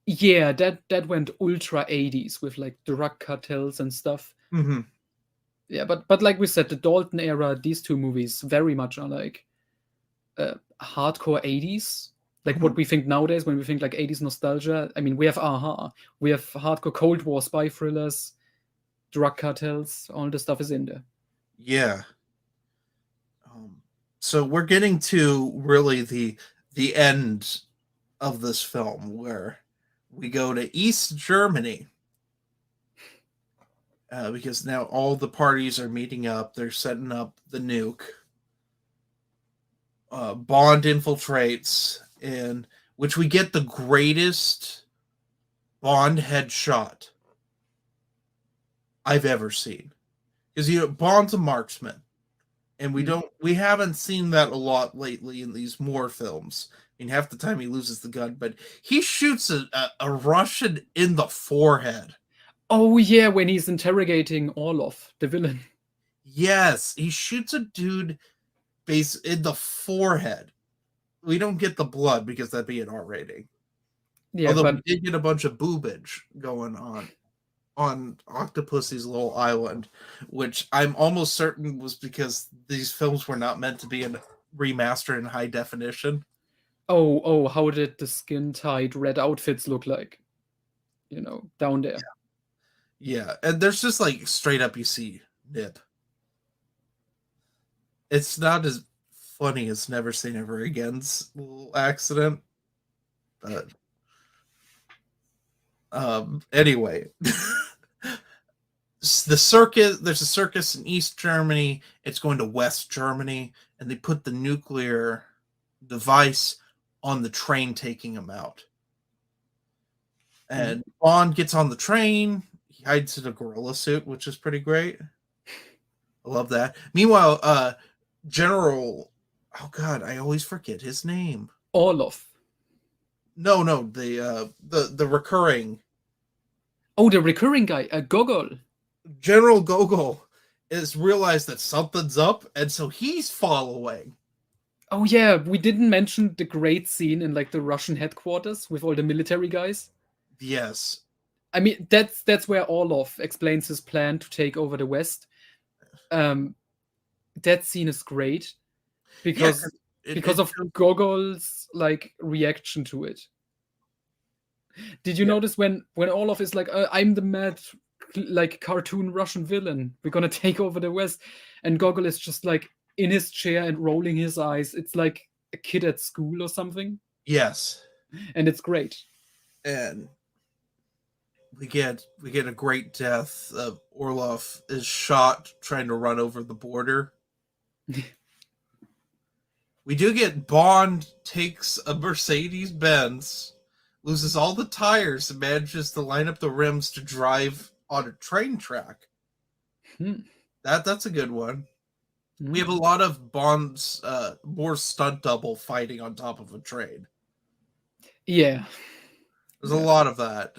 Yeah, that went ultra 80s with like drug cartels and stuff. Mm-hmm. Yeah, but like we said, the Dalton era, these two movies very much are like hardcore 80s. Like what we think nowadays when we think like 80s nostalgia. I mean, we have Aha, we have hardcore Cold War spy thrillers, drug cartels, all the stuff is in there. Yeah. So we're getting to really the end of this film where we go to East Germany because now all the parties are meeting up. They're setting up the nuke. Bond infiltrates, in which we get the greatest Bond headshot I've ever seen. Because Bond's a marksman, and we haven't seen that a lot lately in these Moore films. I mean, half the time he loses the gun, but he shoots a Russian in the forehead. Oh yeah, when he's interrogating Orlov, the villain. Yes, he shoots a dude in the forehead. We don't get the blood because that'd be an R rating. Yeah, although we did get a bunch of boobage going on Octopussy's little island, which I'm almost certain was because these films were not meant to be remastered in high definition. Oh, how did the skin-tight red outfits look like? Down there. Yeah, and there's just like straight up you see nip. It's not as funny as Never Say Never Again's little accident, but anyway. There's a circus in East Germany. It's going to West Germany, and they put the nuclear device on the train taking him out. And Bond gets on the train. He hides in a gorilla suit, which is pretty great. I love that. Meanwhile, General, oh god, I always forget his name. Orlov. No, the recurring. Oh, the recurring guy, Gogol. General Gogol is realized that something's up, and so he's following. Oh yeah, we didn't mention the great scene in like the Russian headquarters with all the military guys. Yes. I mean, that's where Orlov explains his plan to take over the West. Um, that scene is great Yeah, because 'cause it of Gogol's like reaction to it. Did you yeah. notice when Orlov is like, "I'm the mad like cartoon Russian villain. We're gonna take over the West," and Gogol is just like in his chair and rolling his eyes. It's like a kid at school or something, Yes. and it's great. And we get a great death. Orlov is shot trying to run over the border. We do get Bond takes a Mercedes Benz, loses all the tires, and manages to line up the rims to drive on a train track. Hmm. That's a good one. We Hmm. have a lot of Bond's more stunt double fighting on top of a train. Yeah, There's a yeah, lot of that.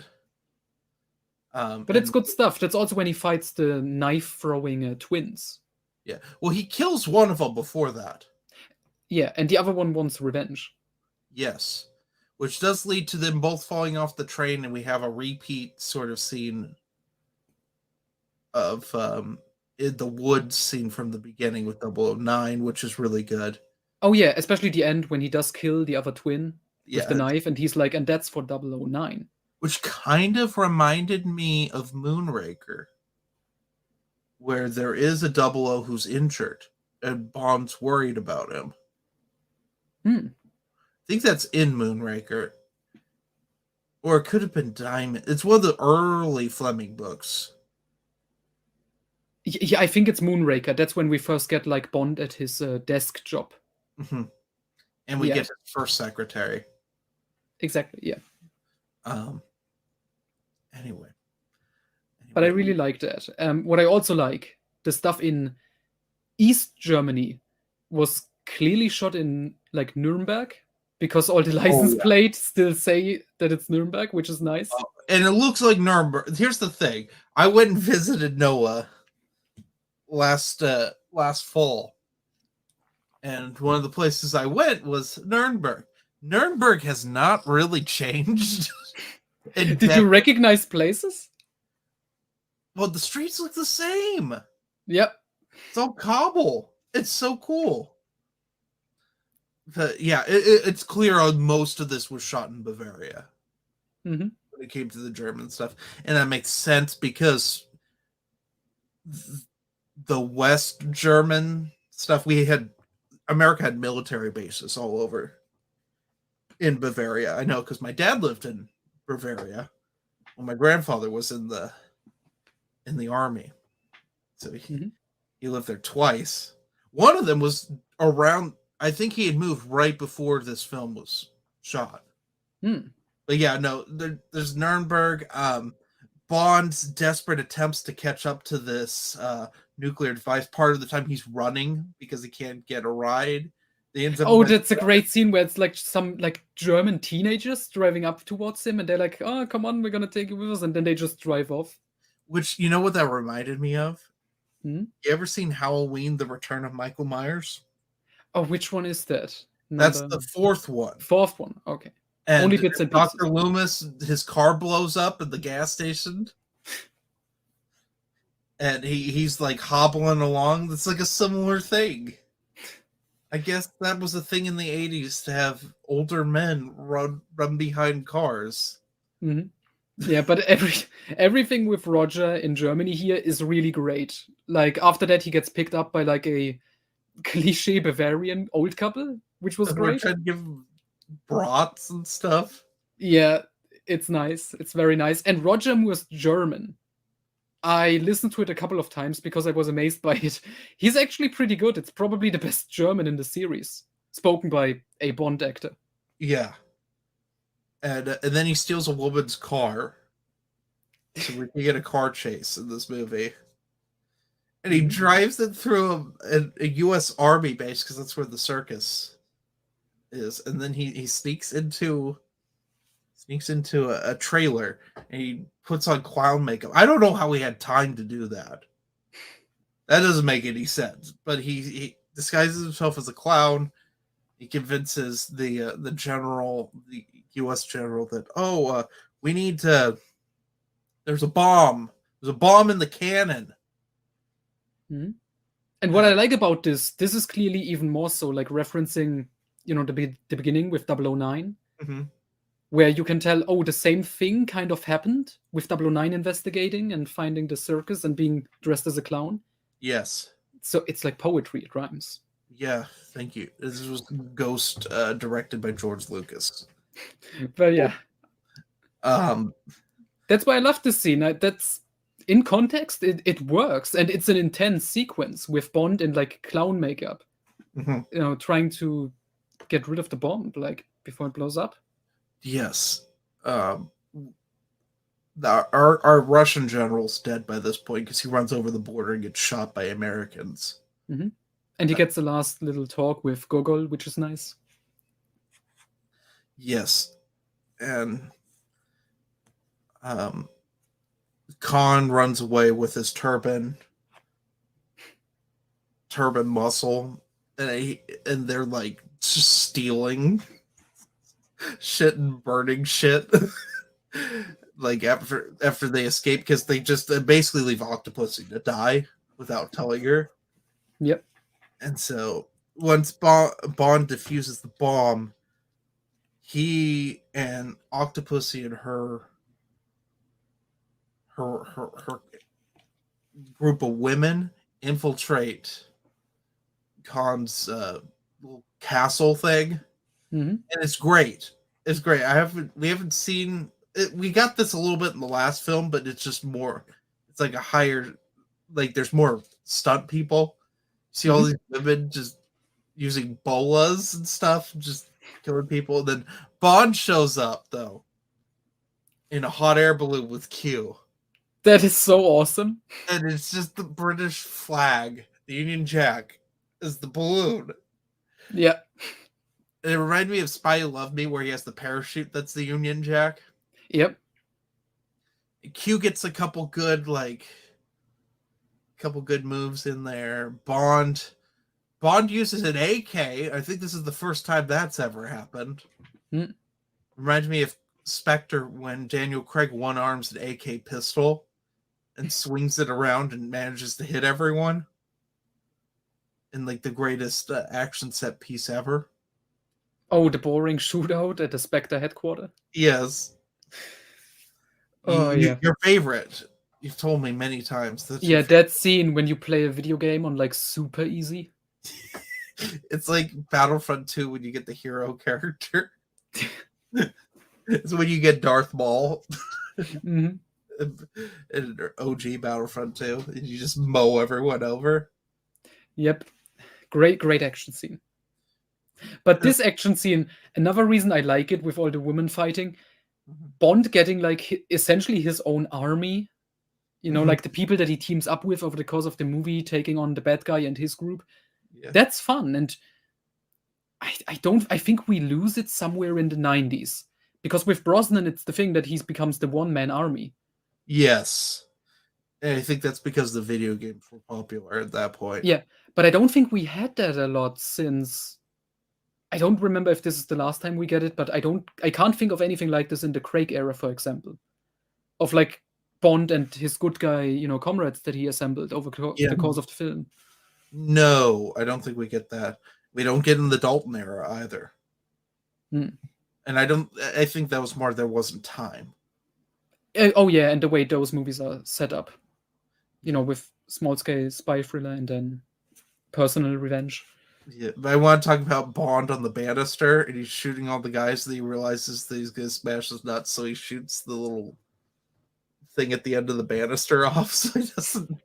but it's And good stuff. That's also when he fights the knife throwing twins. yeah, well, he kills one of them before that. Yeah, and the other one wants revenge. Yes, which does lead to them both falling off the train, and we have a repeat sort of scene of in the woods scene from the beginning with 009, which is really good. Oh yeah, especially the end when he does kill the other twin with the Yeah, knife, and he's like, and that's for 009. which kind of reminded me of Moonraker, where there is a 00 who's injured, and Bond's worried about him. Hmm. I think that's in Moonraker. Or it could have been Diamond. It's one of the early Fleming books. Yeah, I think it's Moonraker. That's when we first get like Bond at his desk job. Mm-hmm. And we Yeah, get his first secretary. exactly. Yeah, Um. Anyway. but I really like that. What I also like, the stuff in East Germany was clearly shot in like Nuremberg because all the Oh license yeah. plates still say that it's Nuremberg, which is nice. And it looks like Nuremberg. Here's the thing: I went and visited Noah last fall, and one of the places I went was Nuremberg. Nuremberg has not really changed. Did you recognize places? Well, the streets look the same. Yep. It's all cobble. It's so cool. But yeah, it's clear on most of this was shot in Bavaria. Mm-hmm. When it came to the German stuff, and that makes sense because the West German stuff, America had military bases all over in Bavaria. I know because my dad lived in Bavaria when my grandfather was in the army, so he lived there twice. One of them was around. I think he had moved right before this film was shot. Hmm. But yeah, no, there's Nuremberg. Bond's desperate attempts to catch up to this nuclear device. Part of the time he's running because he can't get a ride. They ends up Oh, that's a great scene where it's like some like German teenagers driving up towards him, and they're like, "Oh, come on, we're gonna take you with us," and then they just drive off. which you know what that reminded me of? Hmm? You ever seen Halloween: The Return of Michael Myers? Oh, which one is that? That's Number the fourth one. fourth one. Okay. Only And bits and pieces. Dr. Loomis, his car blows up at the gas station. And he's like hobbling along. That's like a similar thing. I guess that was a thing in the 80s to have older men run behind cars. Mm-hmm. Yeah, but everything with Roger in Germany here is really great. Like after that, he gets picked up by like a cliche Bavarian old couple, which was We're great. trying to give him brats and stuff. Yeah, it's nice. It's very nice. And Roger was German. I listened to it a couple of times because I was amazed by it. He's actually pretty good. It's probably the best German in the series, spoken by a Bond actor. Yeah. And then he steals a woman's car. So we can get a car chase in this movie. And he drives it through a U.S. Army base because that's where the circus is. And then he sneaks into a trailer and he puts on clown makeup. I don't know how he had time to do that. That doesn't make any sense. But he disguises himself as a clown, He convinces the general, the U.S. general, that we need to. There's a bomb. There's a bomb in the cannon. Mhm. And what I like about this is clearly even more so like referencing, the beginning with 009, where you can tell, oh, the same thing kind of happened with 009 investigating and finding the circus and being dressed as a clown. Yes. So it's like poetry, it rhymes. Yeah, thank you. This was Ghost, directed by George Lucas. But yeah, Um, that's why I love this scene. That's in context, it works, and it's an intense sequence with Bond in like clown makeup, trying to get rid of the bomb like before it blows up. yes. Our Russian general's dead by this point because he runs over the border and gets shot by Americans. Mm-hmm. And he gets the last little talk with Gogol, which is nice. Yes. And Khan runs away with his turban muscle, and they're like just stealing shit and burning shit. Like after they escape, because they just basically leave Octopussy to die without telling her. Yep. And so once Bond defuses the bomb, he and Octopussy and her group of women infiltrate Khan's little castle thing, and it's great. It's great. We haven't seen it. We got this a little bit in the last film, but it's just more. It's like a higher, like there's more stunt people. See all these women just using bolas and stuff, just killing people. And then Bond shows up though in a hot air balloon with Q. That is so awesome. And it's just the British flag, the Union Jack, is the balloon. Yeah. And it reminded me of Spy Who Loved Me, where he has the parachute that's the Union Jack. Yep. Q gets a couple good moves in there. Bond uses an AK. I think this is the first time that's ever happened. Reminds me of Spectre when Daniel Craig one arms an AK pistol and swings it around and manages to hit everyone in like the greatest action set piece ever. Oh, the boring shootout at the Spectre headquarters? Yes. Yeah. Your favorite. You've told me many times. That scene when you play a video game on like super easy. It's like Battlefront 2 when you get the hero character. It's when you get Darth Maul. In OG Battlefront 2, and you just mow everyone over. Yep. Great action scene. But this action scene, another reason I like it with all the women fighting, Bond getting like essentially his own army, like the people that he teams up with over the course of the movie, taking on the bad guy and his group. Yeah. That's fun. And I think we lose it somewhere in the 90s. Because with Brosnan, it's the thing that he becomes the one-man army. Yes. And I think that's because the video games were popular at that point. Yeah, but I don't think we had that a lot since... I don't remember if this is the last time we get it, but I can't think of anything like this in the Craig era, for example. Of like Bond and his good guy, comrades that he assembled over the course of the film. No, I don't think we get that. We don't get in the Dalton era either. And I think that was more there wasn't time. Oh yeah, and the way those movies are set up. With small-scale spy thriller and then personal revenge. Yeah, but I want to talk about Bond on the banister, and he's shooting all the guys, and he realizes that he's going to smash his nuts, so he shoots the little thing at the end of the banister off, so he doesn't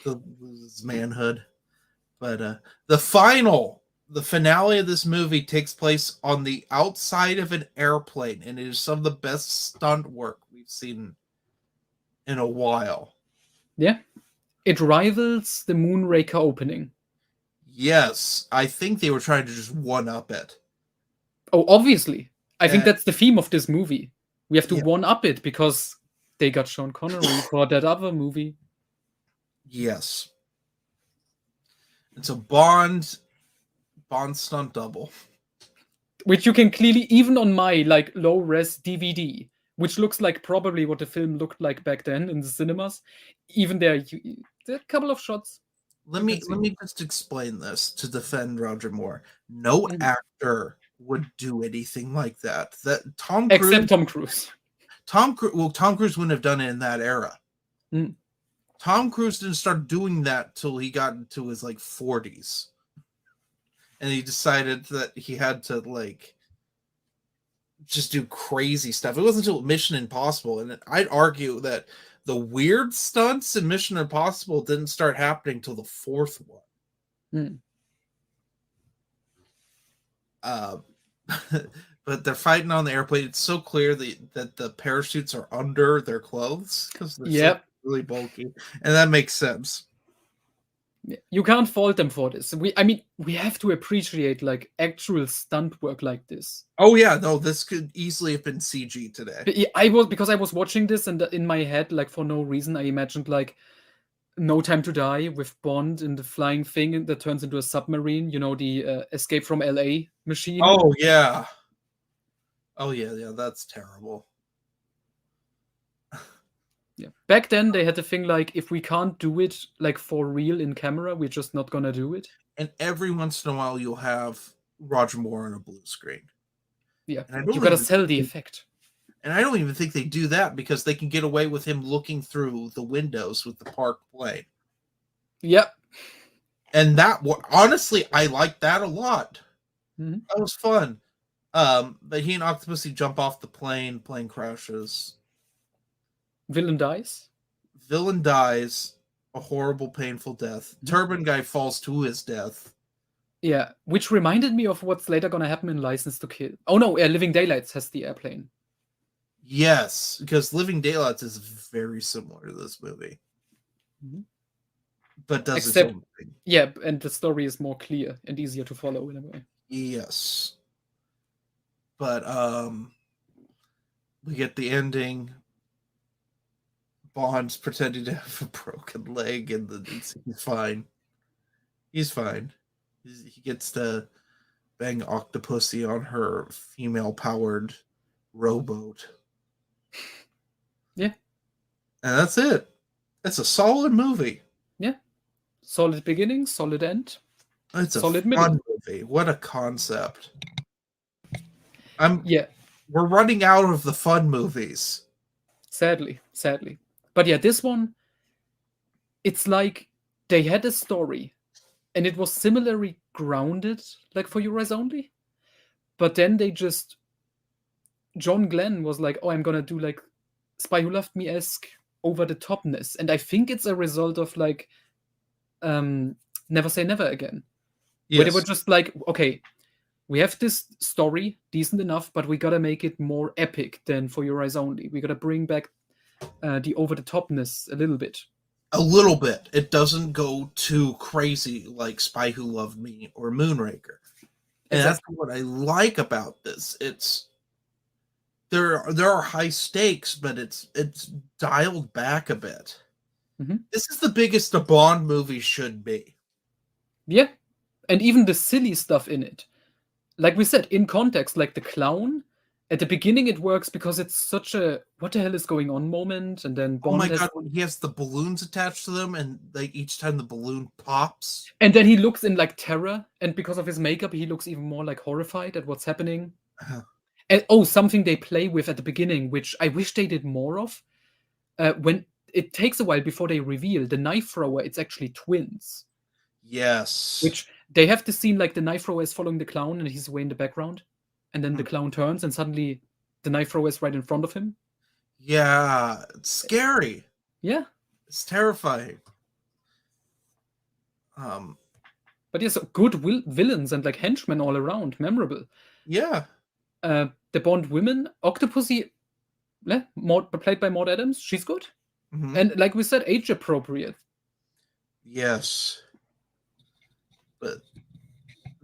lose his manhood. But the finale of this movie takes place on the outside of an airplane, and it is some of the best stunt work we've seen in a while. Yeah. It rivals the Moonraker opening. Yes, I think they were trying to just one-up it. Oh, obviously. I think that's the theme of this movie. We have to one-up it because they got Sean Connery for that other movie. Yes. And so Bond Bond stunt double. Which you can clearly, even on my like low res DVD, which looks like probably what the film looked like back then in the cinemas, even there, there are a couple of shots. Let me just explain this to defend Roger Moore. No actor would do anything like that. That Tom Cruise, except Tom Cruise. Tom Cruise wouldn't have done it in that era. Tom Cruise didn't start doing that till he got into his like 40s. And he decided that he had to like just do crazy stuff. It wasn't until Mission Impossible, and I'd argue that the weird stunts in Mission Impossible didn't start happening till the fourth one. But they're fighting on the airplane. It's so clear that the parachutes are under their clothes because they're so really bulky, and that makes sense. You can't fault them for this. We have to appreciate like actual stunt work like this. Oh yeah, no, this could easily have been CG today. I was watching this, and in my head, like for no reason, I imagined like No Time to Die with Bond in the flying thing that turns into a submarine. You know, the Escape from LA machine. Oh yeah. Oh yeah, that's terrible. Yeah. Back then they had the thing like, if we can't do it like for real in camera, we're just not gonna do it. And every once in a while you'll have Roger Moore on a blue screen. Yeah. You gotta sell the effect. And I don't even think they do that because they can get away with him looking through the windows with the parked plane. Yep. And that, honestly, I like that a lot. That was fun. But he and Octopussy jump off the plane crashes. Villain dies. A horrible, painful death. Turban guy falls to his death. Yeah, which reminded me of what's later gonna happen in License to Kill. Oh no, Living Daylights has the airplane. Yes, because Living Daylights is very similar to this movie. But does its own thing. Yeah, and the story is more clear and easier to follow in a way. Yes. But we get the ending. Bond's pretending to have a broken leg, and he's fine. He's fine. He gets to bang Octopussy on her female-powered rowboat. Yeah. And that's it. It's a solid movie. Yeah. Solid beginning, solid end. It's a solid fun movie. What a concept. We're running out of the fun movies. Sadly. But yeah, this one, it's like they had a story and it was similarly grounded, like for Your Eyes Only. But then John Glenn was like, oh, I'm gonna do like Spy Who Loved Me-esque over the topness. And I think it's a result of like Never Say Never Again. Yes. Where they were just like, okay, we have this story, decent enough, but we gotta make it more epic than For Your Eyes Only. We gotta bring back the over-the-topness a little bit. A little bit. It doesn't go too crazy like Spy Who Loved Me or Moonraker. And that's what I like about this. It's there are high stakes, but it's dialed back a bit. This is the biggest a Bond movie should be. Yeah. And even the silly stuff in it. Like we said, in context, like the clown, at the beginning it works because it's such a what the hell is going on moment, and then Bond God, when he has the balloons attached to them, and like each time the balloon pops. And then he looks in like terror, and because of his makeup, he looks even more like horrified at what's happening. And something they play with at the beginning, which I wish they did more of. When it takes a while before they reveal the knife thrower, it's actually twins. Yes. Which they have the scene like the knife thrower is following the clown and he's away in the background. And then the clown turns and suddenly the knife thrower is right in front of him. Yeah. It's scary. Yeah. It's terrifying. But yes, good villains and like henchmen all around. Memorable. Yeah. The Bond women, Octopussy, played by Maud Adams, she's good. And like we said, age appropriate. Yes. But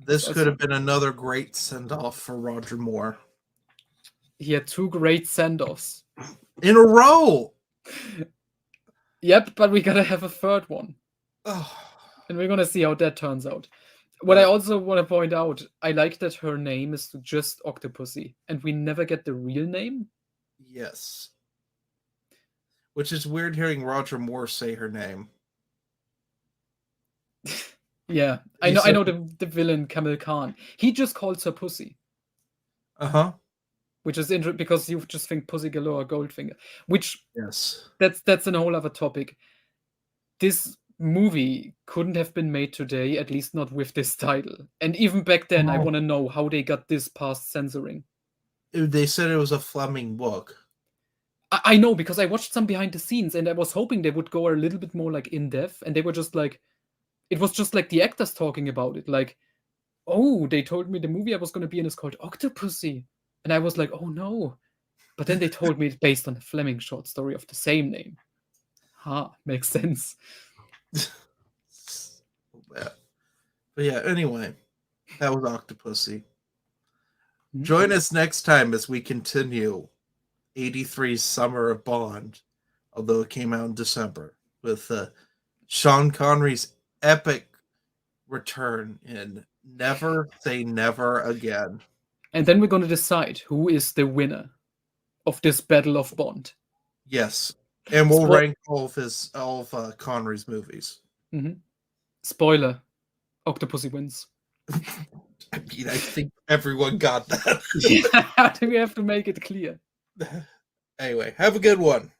this could have been another great send-off for Roger Moore. He had 2 great send-offs. In a row! Yep, but we gotta have a third one. Oh. And we're gonna see how that turns out. What I also want to point out, I like that her name is just Octopussy, and we never get the real name. Yes. Which is weird hearing Roger Moore say her name. Yeah, I know the villain Kamil Khan. He just calls her Pussy. Uh-huh. Which is interesting because you just think Pussy Galore, Goldfinger. Which Yes. that's a whole other topic. This movie couldn't have been made today, at least not with this title. And even back then, I want to know how they got this past censoring. They said it was a Fleming book. I know, because I watched some behind the scenes, and I was hoping they would go a little bit more like in depth, and they were just like, it was just like the actors talking about it, like, oh, they told me the movie I was going to be in is called Octopussy, and I was like, oh no, but then they told me it's based on a Fleming short story of the same name. Makes sense. But yeah, anyway, that was Octopussy. Join us next time as we continue 83's Summer of Bond, although it came out in December, with Sean Connery's epic return in Never Say Never Again. And then we're going to decide who is the winner of this Battle of Bond. Yes. And we'll rank all of Connery's movies. Mm-hmm. Spoiler, Octopussy wins. I mean, I think everyone got that. Yeah, we have to make it clear. Anyway, have a good one.